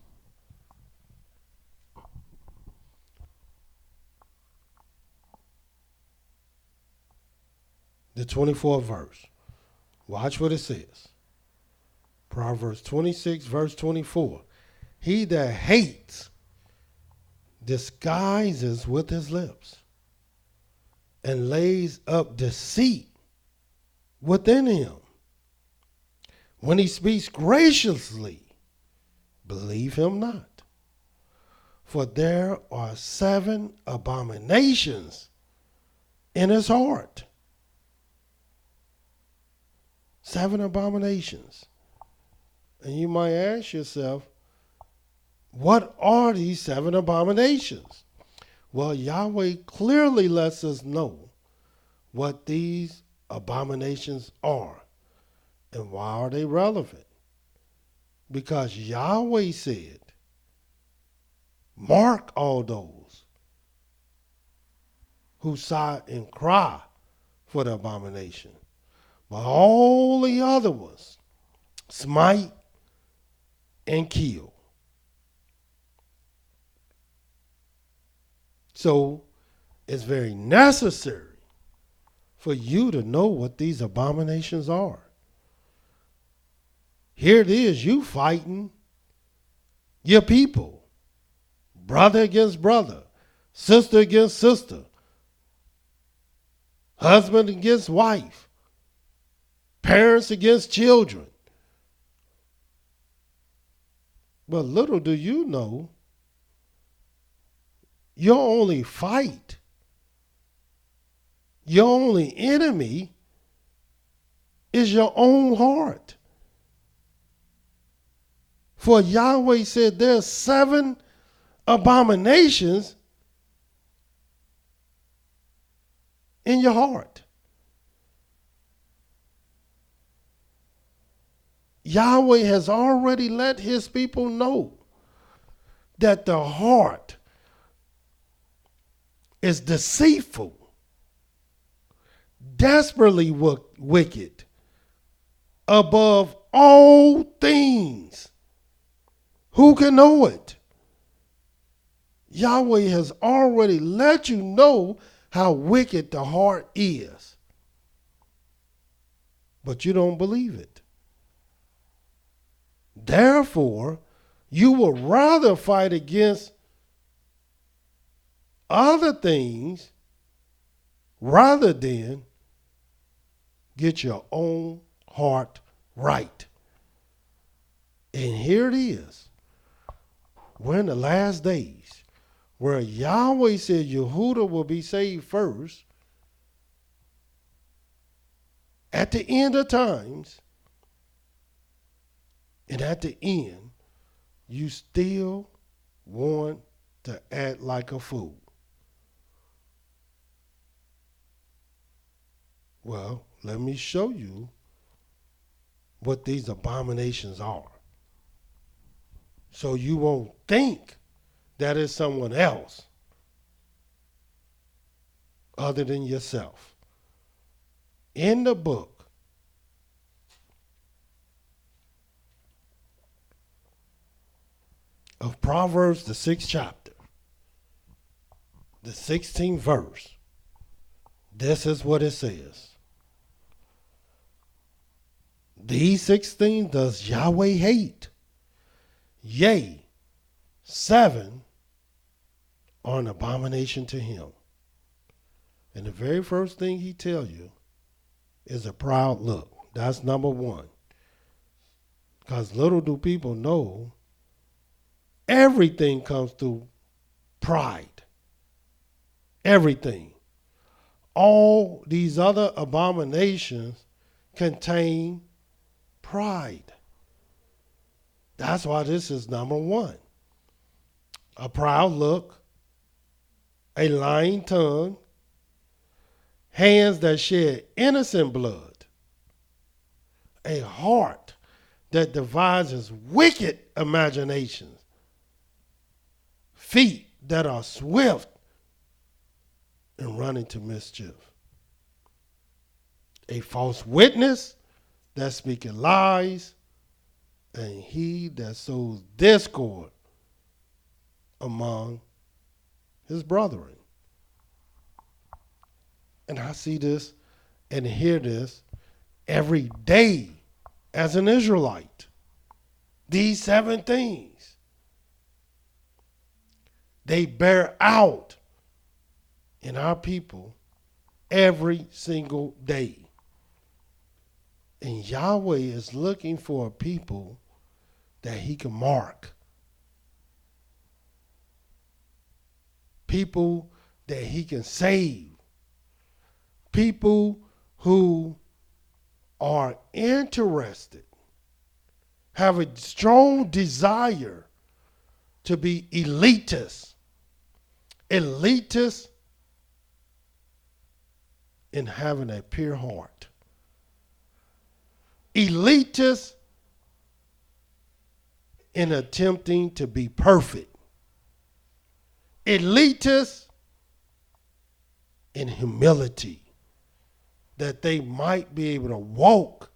[SPEAKER 2] The 24th verse. Watch what it says. Proverbs 26, verse 24. He that hates disguises with his lips and lays up deceit within him. When he speaks graciously, believe him not. For there are 7 abominations in his heart. 7 abominations. And you might ask yourself, what are these 7 abominations? Well, Yahweh clearly lets us know what these abominations are and why are they relevant. Because Yahweh said, mark all those who sigh and cry for the abomination. But all the other ones, smite and kill. So it's very necessary for you to know what these abominations are. Here it is, you fighting your people. Brother against brother, sister against sister, husband against wife, parents against children. But little do you know, your only fight, your only enemy is your own heart. For Yahweh said there's 7 abominations in your heart. Yahweh has already let his people know that the heart is deceitful, desperately wicked, above all things. Who can know it? Yahweh has already let you know how wicked the heart is. But you don't believe it. Therefore, you will rather fight against other things rather than get your own heart right. And here it is. We're in the last days where Yahweh said YAHudah will be saved first. At the end of times, and at the end, you still want to act like a fool. Well, let me show you what these abominations are, so you won't think that it's someone else other than yourself. In the book of Proverbs, the 6th chapter, the 16th verse, this is what it says. These 6 things does Yahweh hate. Yea, 7 are an abomination to him. And the very first thing he tells you is a proud look. That's number 1. Because little do people know, everything comes through pride. Everything. All these other abominations contain pride. That's why this is number 1. A proud look, a lying tongue, hands that shed innocent blood, a heart that devises wicked imaginations, feet that are swift and run into mischief, a false witness that speaketh lies, and he that sows discord among his brethren. And I see this and hear this every day as an Israelite. These 7 things, they bear out in our people every single day. And Yahweh is looking for a people that he can mark. People that he can save. People who are interested, have a strong desire to be elitists. Elitists in having a pure heart. Elitists in attempting to be perfect. Elitists in humility, that they might be able to walk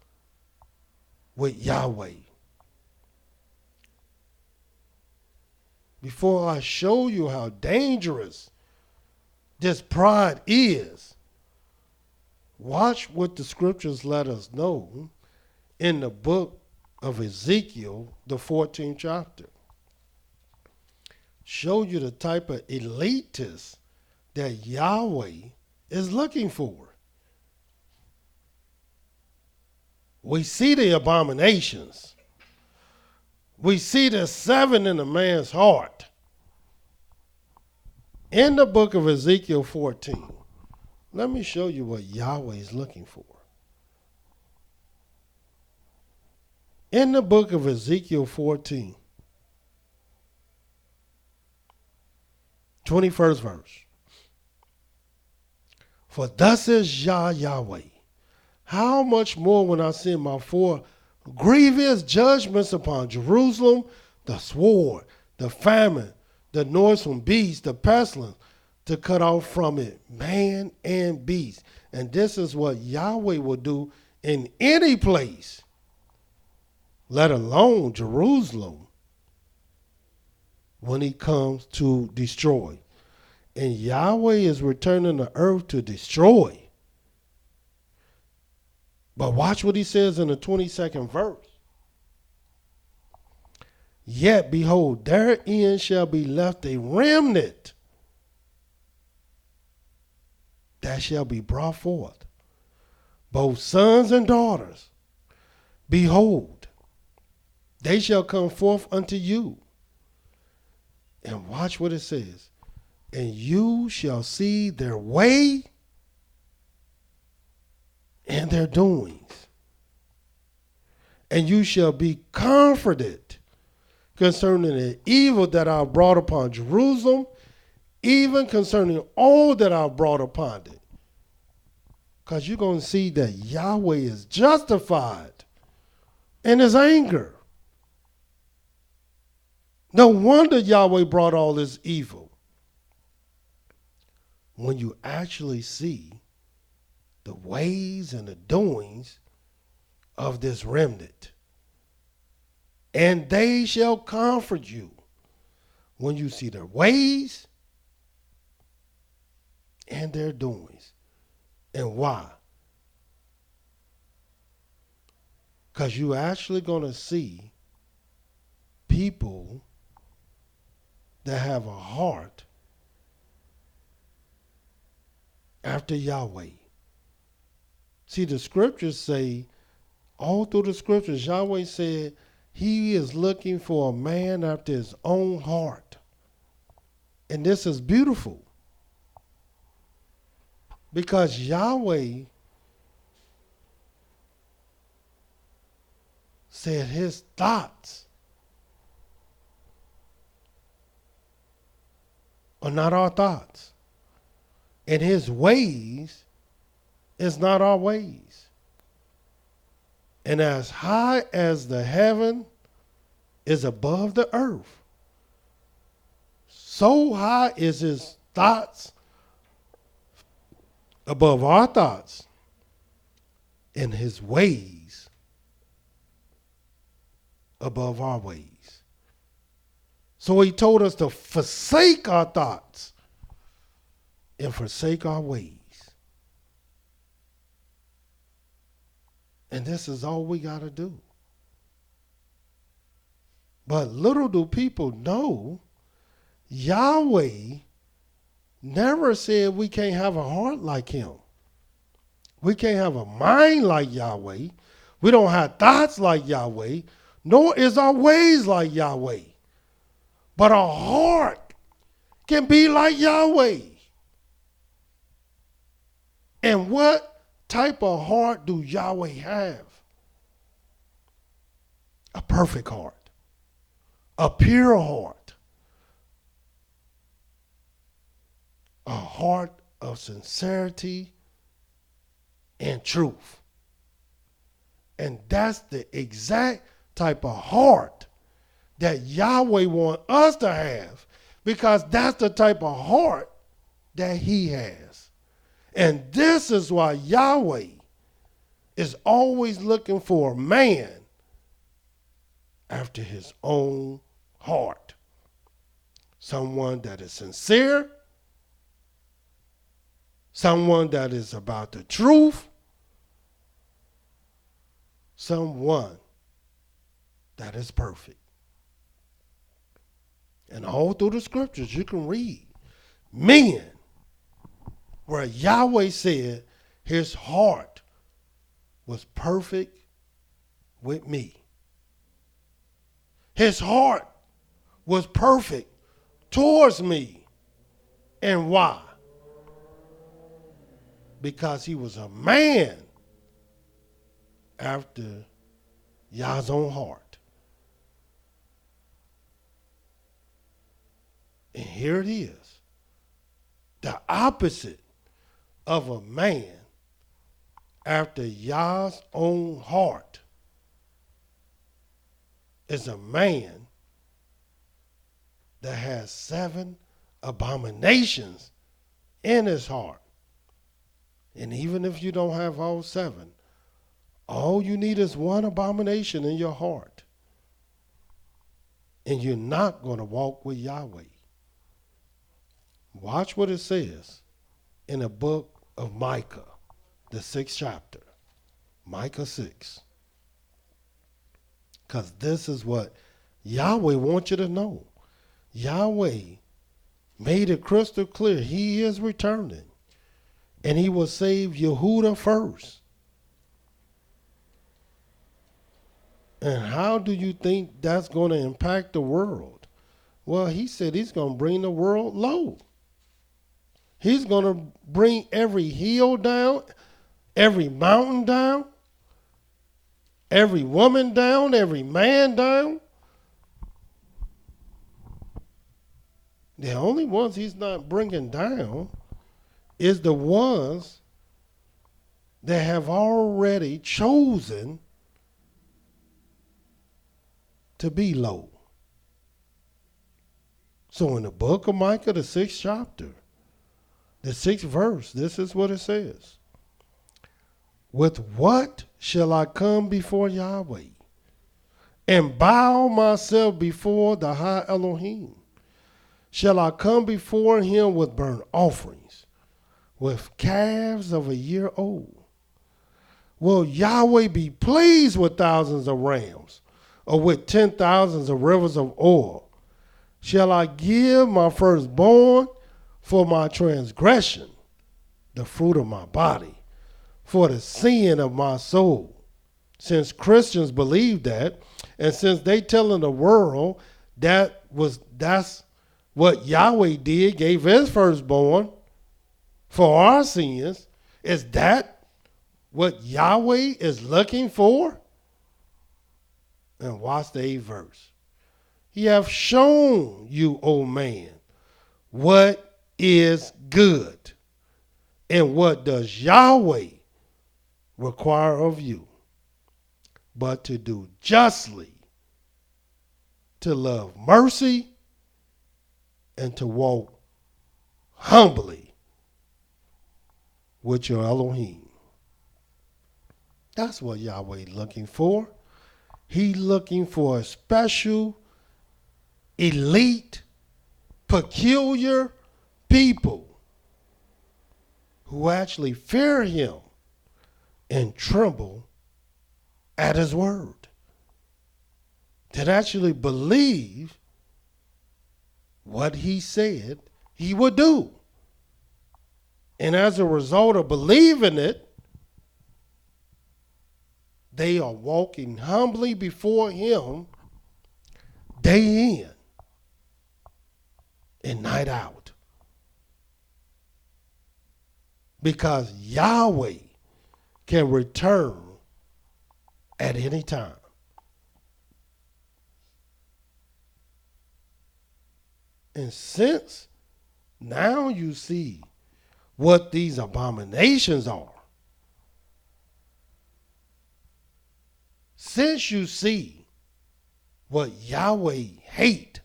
[SPEAKER 2] with Yahweh. Before I show you how dangerous this pride is, watch what the scriptures let us know in the book of Ezekiel, the 14th chapter. Show you the type of elitists that Yahweh is looking for. We see the abominations. We see the 7 in a man's heart. In the book of Ezekiel 14, let me show you what Yahweh is looking for. In the book of Ezekiel 14, 21st verse. For thus is Yahweh, how much more when I send my 4 grievous judgments upon Jerusalem, the sword, the famine, the noisome beast, the pestilence, to cut off from it man and beast. And this is what Yahweh will do in any place, let alone Jerusalem, when he comes to destroy. And Yahweh is returning the earth to destroy. But watch what he says in the 22nd verse. Yet, behold, therein shall be left a remnant that shall be brought forth, both sons and daughters. Behold, they shall come forth unto you. And watch what it says. And you shall see their way and their doings. And you shall be comforted concerning the evil that I have brought upon Jerusalem, even concerning all that I have brought upon it. Because you're going to see that Yahweh is justified in his anger. No wonder Yahweh brought all this evil. When you actually see the ways and the doings of this remnant. And they shall comfort you when you see their ways and their doings. And why? Because you're actually going to see people that have a heart after Yahweh. See, the scriptures say, all through the scriptures, Yahweh said he is looking for a man after his own heart. And this is beautiful. Because Yahweh said his thoughts are not our thoughts. And his ways is not our ways. And as high as the heaven is above the earth, so high is his thoughts above our thoughts, and his ways above our ways. So he told us to forsake our thoughts and forsake our ways. And this is all we got to do. But little do people know, Yahweh never said we can't have a heart like him. We can't have a mind like Yahweh. We don't have thoughts like Yahweh, nor is our ways like Yahweh. But our heart can be like Yahweh. And what type of heart do Yahweh have? A perfect heart, a pure heart, a heart of sincerity and truth. And that's the exact type of heart that Yahweh wants us to have, because that's the type of heart that he has. And this is why Yahweh is always looking for a man after his own heart. Someone that is sincere, someone that is about the truth, someone that is perfect. And all through the scriptures you can read men where Yahweh said his heart was perfect with me. His heart was perfect towards me. And why? Because he was a man after Yah's own heart. And here it is. The opposite of a man after Yah's own heart is a man that has 7 abominations in his heart. And even if you don't have all 7, all you need is 1 abomination in your heart. And you're not going to walk with Yahweh. Watch what it says in the book of Micah, the 6th chapter. Micah 6. Because this is what Yahweh wants you to know. Yahweh made it crystal clear he is returning. And he will save YAHudah first. And how do you think that's going to impact the world? Well, he said he's going to bring the world low. He's going to bring every hill down, every mountain down, every woman down, every man down. The only ones he's not bringing down is the ones that have already chosen to be low. So in the book of Micah, the 6th chapter, the 6th verse, this is what it says. With what shall I come before Yahweh and bow myself before the high Elohim? Shall I come before him with burnt offerings, with calves of a year old? Will Yahweh be pleased with thousands of rams, or with 10,000s of rivers of oil? Shall I give my firstborn for my transgression, the fruit of my body, for the sin of my soul? Since Christians believe that, and since they telling the world that's what Yahweh did, gave his firstborn for our sins, is that what Yahweh is looking for? And watch the 8th verse. He hath shown you, O man, what is good, and what does Yahweh require of you, but to do justly, to love mercy, and to walk humbly with your Elohim. That's what Yahweh looking for. He looking for a special, elite, peculiar people who actually fear him and tremble at his word. That actually believe what he said he would do. And as a result of believing it, they are walking humbly before him day in and night out. Because Yahweh can return at any time. And since now you see what these abominations are, since you see what Yahweh hate,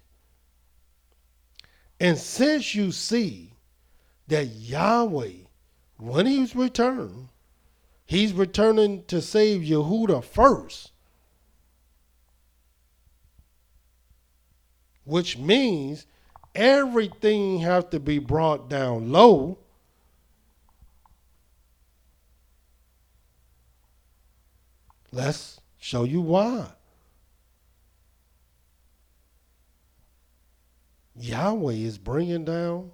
[SPEAKER 2] and since you see that Yahweh, when he's returning to save YAHudah first, which means everything has to be brought down low. Let's show you why. Yahweh is bringing down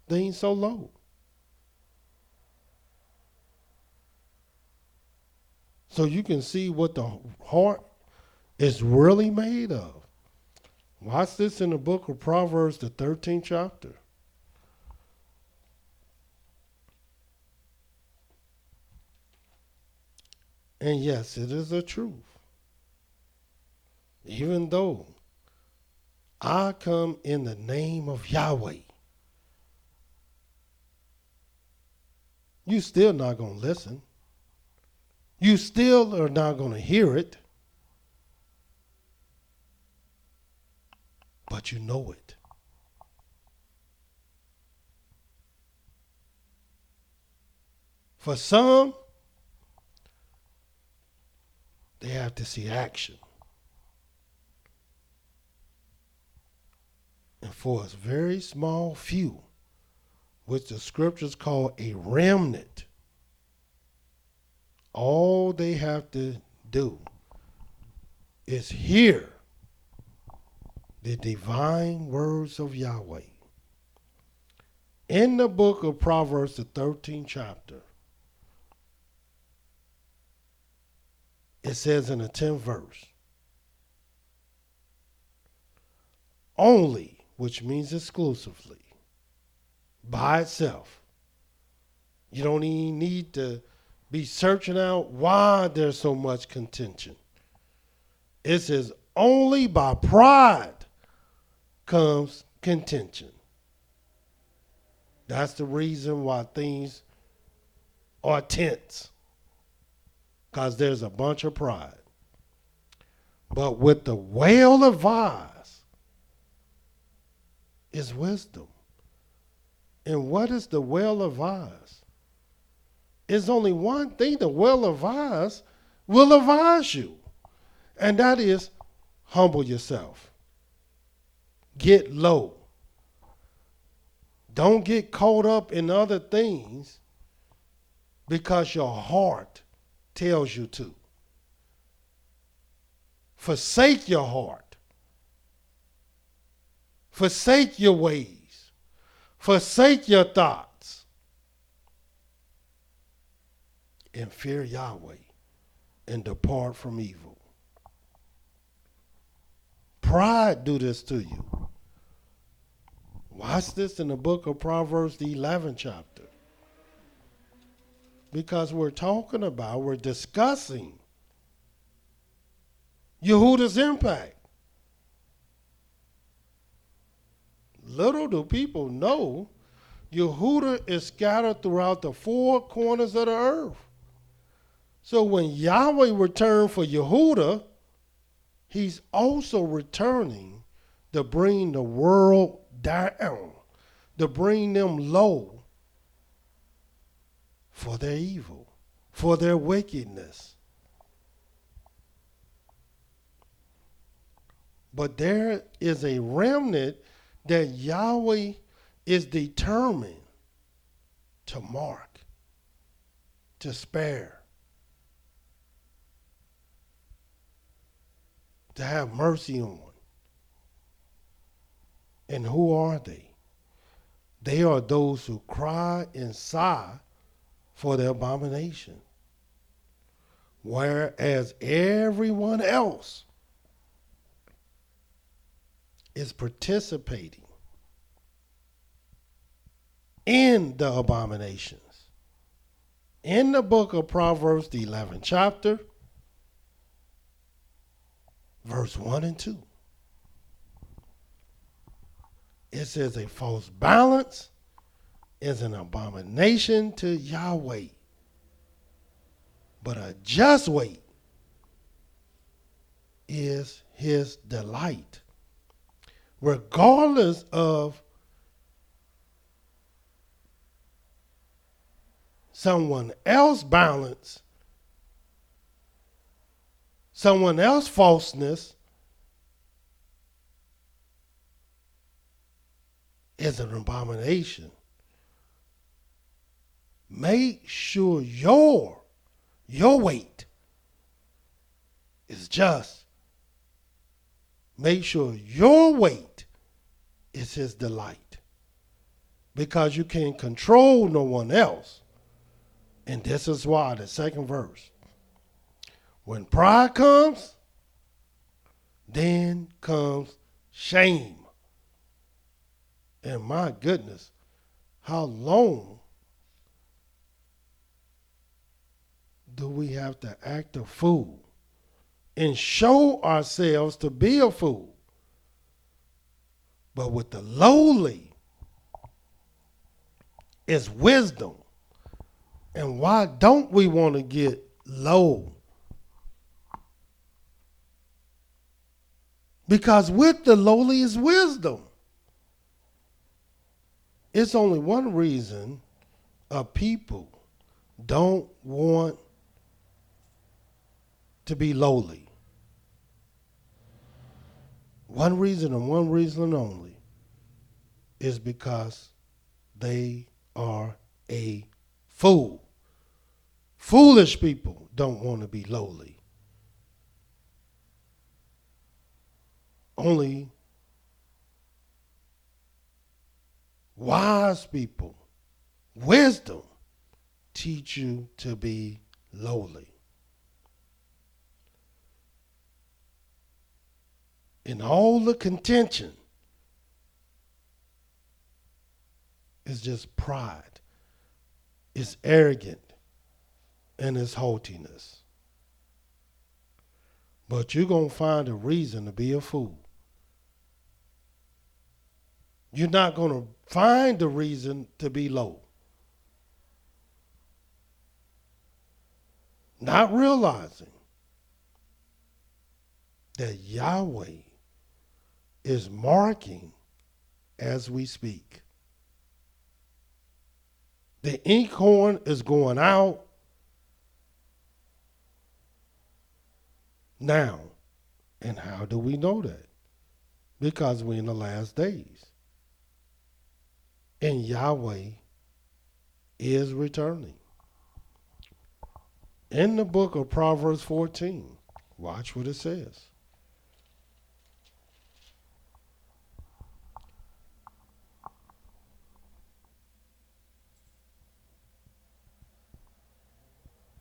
[SPEAKER 2] things so low. So you can see what the heart is really made of. Watch this in the book of Proverbs, the 13th chapter. And yes, it is a truth. Even though I come in the name of Yahweh, you still not going to listen. You still are not going to hear it. But you know it. For some, they have to see action. And for a very small few, which the scriptures call a remnant, all they have to do is hear the divine words of Yahweh. In the book of Proverbs, the 13th chapter, it says in the 10th verse, only, which means exclusively, by itself. You don't even need to be searching out why there's so much contention. It says only by pride comes contention. That's the reason why things are tense, because there's a bunch of pride. But with the well advised is wisdom. And what is the well advised? It's only one thing the well advised will advise you, and that is humble yourself. Get low. Don't get caught up in other things because your heart tells you to. Forsake your heart. Forsake your ways. Forsake your thoughts. And fear Yahweh and depart from evil. Pride do this to you. Watch this in the book of Proverbs, the 11th chapter. Because we're discussing YAHudah's impact. Little do people know YAHudah is scattered throughout the four corners of the earth. So when Yahweh returned for YAHudah, he's also returning to bring the world down, to bring them low for their evil, for their wickedness. But there is a remnant that Yahweh is determined to mark, to spare, to have mercy on. And who are they? They are those who cry and sigh for the abomination, whereas everyone else is participating in the abominations. In the book of Proverbs, the 11th chapter, verse 1 and 2. It says a false balance is an abomination to Yahweh, but a just weight is his delight. Regardless of someone else's balance, someone else's falseness, is an abomination. Make sure your weight is just. Make sure your weight is his delight. Because you can't control no one else. And this is why, the second verse. When pride comes, then comes shame. And my goodness, how long do we have to act a fool and show ourselves to be a fool? But with the lowly is wisdom. And why don't we want to get low? Because with the lowly is wisdom. It's only one reason a people don't want to be lowly. One reason and one reason only is because they are a fool. Foolish people don't want to be lowly. Only wise people, wisdom, teach you to be lowly. And all the contention is just pride. It's arrogant and it's haughtiness. But you're going to find a reason to be a fool. You're not going to find a reason to be low. Not realizing that Yahweh is marking as we speak. The inkhorn is going out now. And how do we know that? Because we're in the last days. And Yahweh is returning. In the book of Proverbs 14, watch what it says.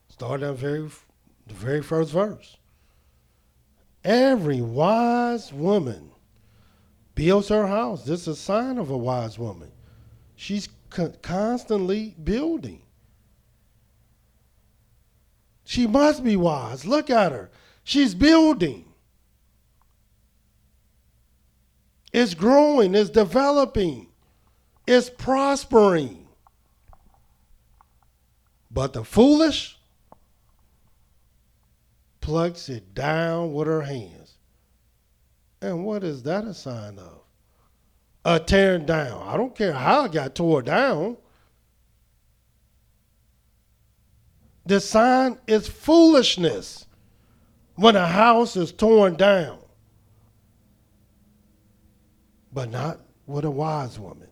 [SPEAKER 2] Start at the very first verse. Every wise woman builds her house. This is a sign of a wise woman. She's constantly building. She must be wise. Look at her. She's building. It's growing. It's developing. It's prospering. But the foolish, plucks it down with her hands. And what is that a sign of? A tearing down. I don't care how it got tore down. The sign is foolishness when a house is torn down. But not with a wise woman.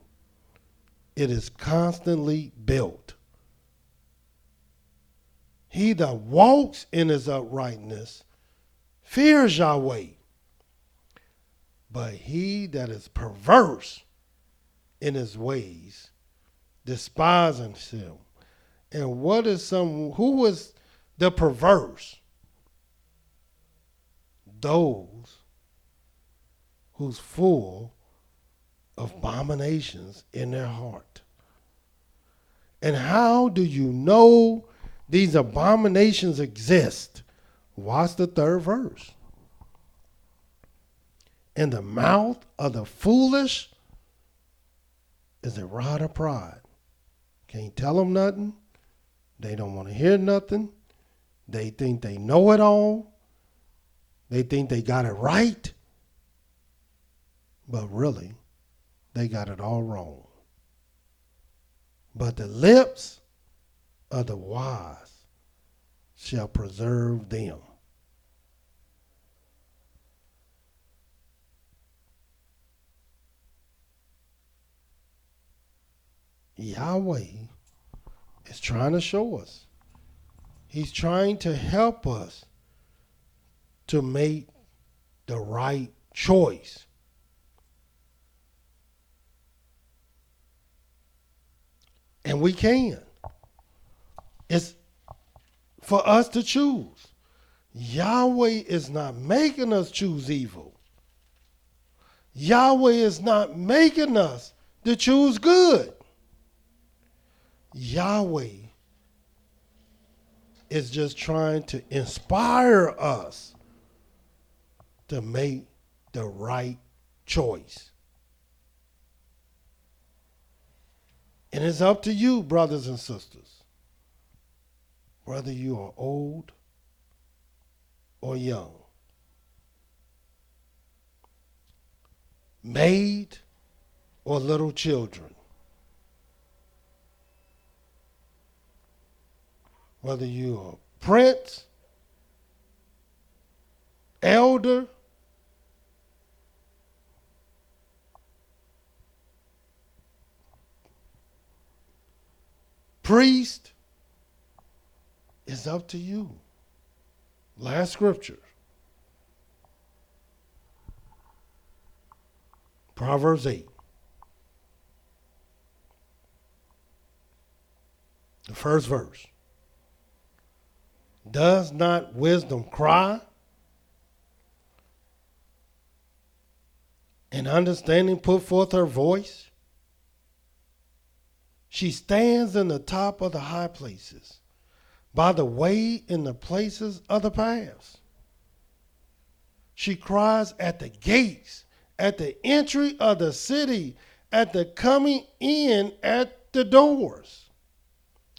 [SPEAKER 2] It is constantly built. He that walks in his uprightness fears Yahweh. But he that is perverse in his ways despises him. And who is the perverse? Those who's full of abominations in their heart. And how do you know these abominations exist? Watch the third verse. In the mouth of the foolish is a rod of pride. Can't tell them nothing. They don't want to hear nothing. They think they know it all. They think they got it right. But really, they got it all wrong. But the lips of the wise shall preserve them. Yahweh is trying to show us. He's trying to help us to make the right choice. And we can. It's for us to choose. Yahweh is not making us choose evil. Yahweh is not making us to choose good. Yahweh is just trying to inspire us to make the right choice. And it's up to you, brothers and sisters, whether you are old or young, maid or little children, whether you are prince, elder, priest, it's up to you. Last scripture. Proverbs 8. The first verse. Does not wisdom cry? And understanding put forth her voice? She stands in the top of the high places, by the way in the places of the paths. She cries at the gates, at the entry of the city, at the coming in at the doors.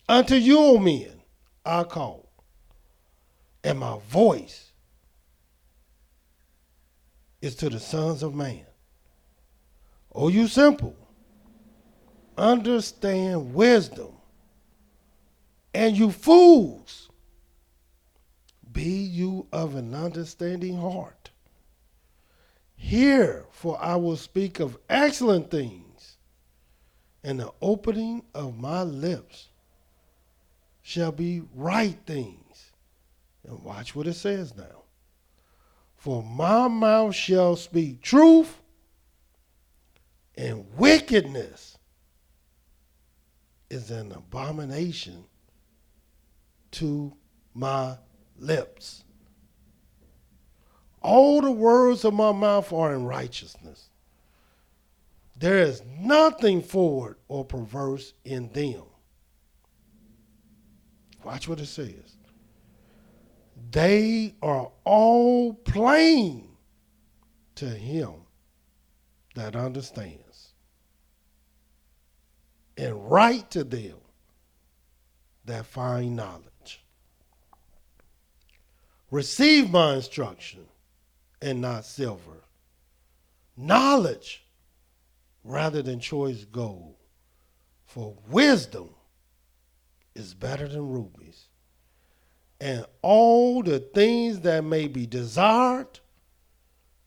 [SPEAKER 2] Unto you, O men, I call, and my voice is to the sons of man. O you simple, understand wisdom, and you fools, be you of an understanding heart. Hear, for I will speak of excellent things, and the opening of my lips shall be right things. And watch what it says now. For my mouth shall speak truth, and wickedness is an abomination to my lips. All the words of my mouth are in righteousness. There is nothing forward or perverse in them. Watch what it says. They are all plain to him that understands, and right to them that find knowledge. Receive my instruction and not silver. Knowledge rather than choice gold. For wisdom is better than rubies. And all the things that may be desired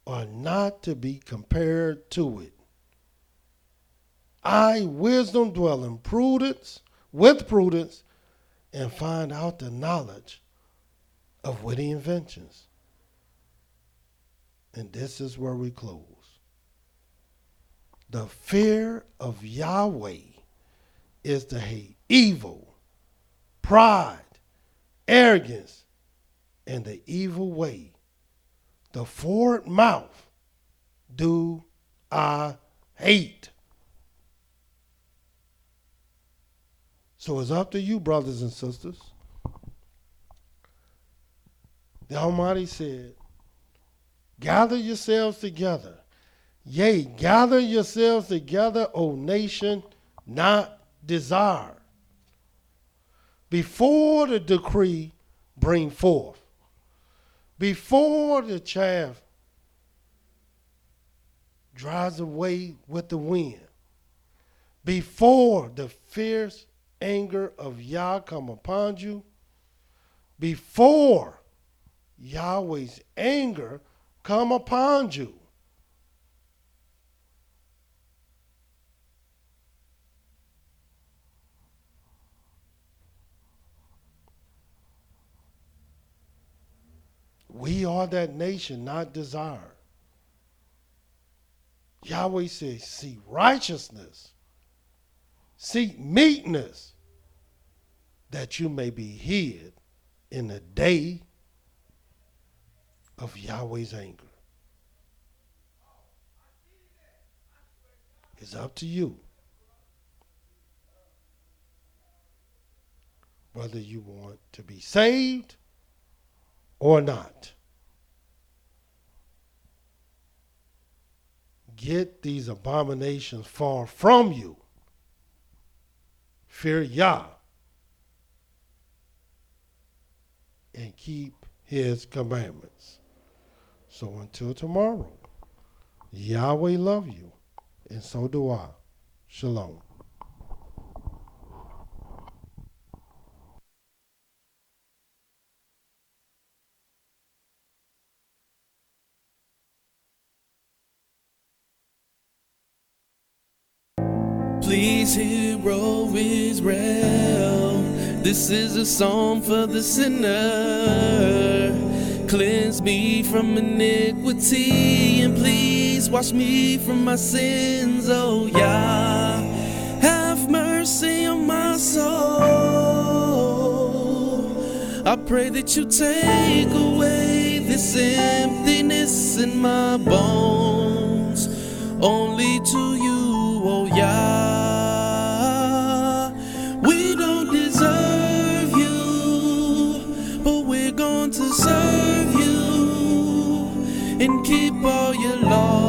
[SPEAKER 2] are not to be compared to it. I, wisdom, dwell in prudence, with prudence, and find out the knowledge of witty inventions. And this is where we close. The fear of Yahweh is to hate evil, pride, arrogance, and the evil way. The forward mouth do I hate. So it's up to you, brothers and sisters. The Almighty said, gather yourselves together. Yea, gather yourselves together, O nation, not desire. Before the decree bring forth, before the chaff drives away with the wind, before the fierce anger of Yah come upon you, before Yahweh's anger come upon you. We are that nation not desired. Yahweh says, seek righteousness, seek meekness, that you may be hid in the day of Yahweh's anger. It's up to you whether you want to be saved or not. Get these abominations far from you. Fear Yah and keep his commandments. So until tomorrow, Yahweh love you, and so do I. Shalom.
[SPEAKER 3] Please hear, O Israel, this is a psalm for the sinner. Cleanse me from iniquity, and please wash me from my sins, O Yah. Have mercy on my soul. I pray that you take away this emptiness in my bones. Only to you, O Yah. We don't deserve you, but we're going to serve you and keep all your laws.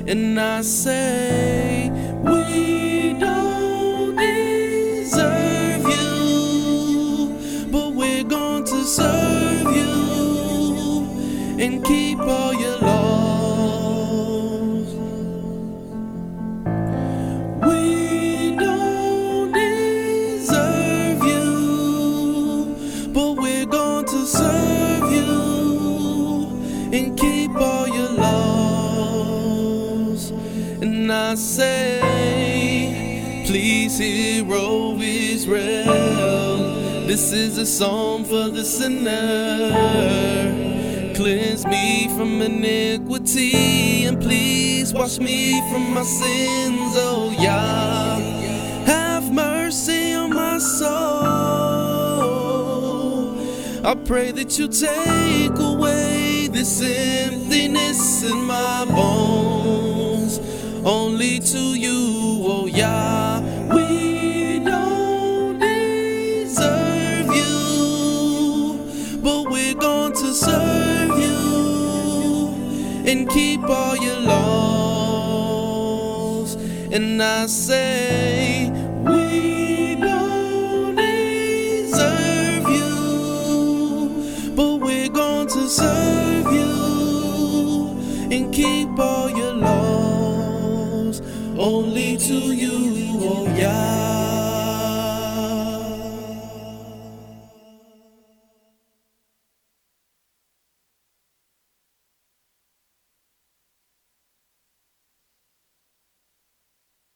[SPEAKER 3] And I say, we don't deserve you, but we're going to serve you and keep all your laws. We don't deserve you, but we're going to serve you and keep all your laws. And I say, please hear, O Israel, this is a psalm for the sinner. Cleanse me from iniquity, and please wash me from my sins, oh Yah. Have mercy on my soul. I pray that you take away this emptiness in my bones. Only to you, oh Yah. We don't deserve you, but we're going to serve you and keep all your laws. And I say, we don't deserve you, keep all your laws. Only to you, oh Yah.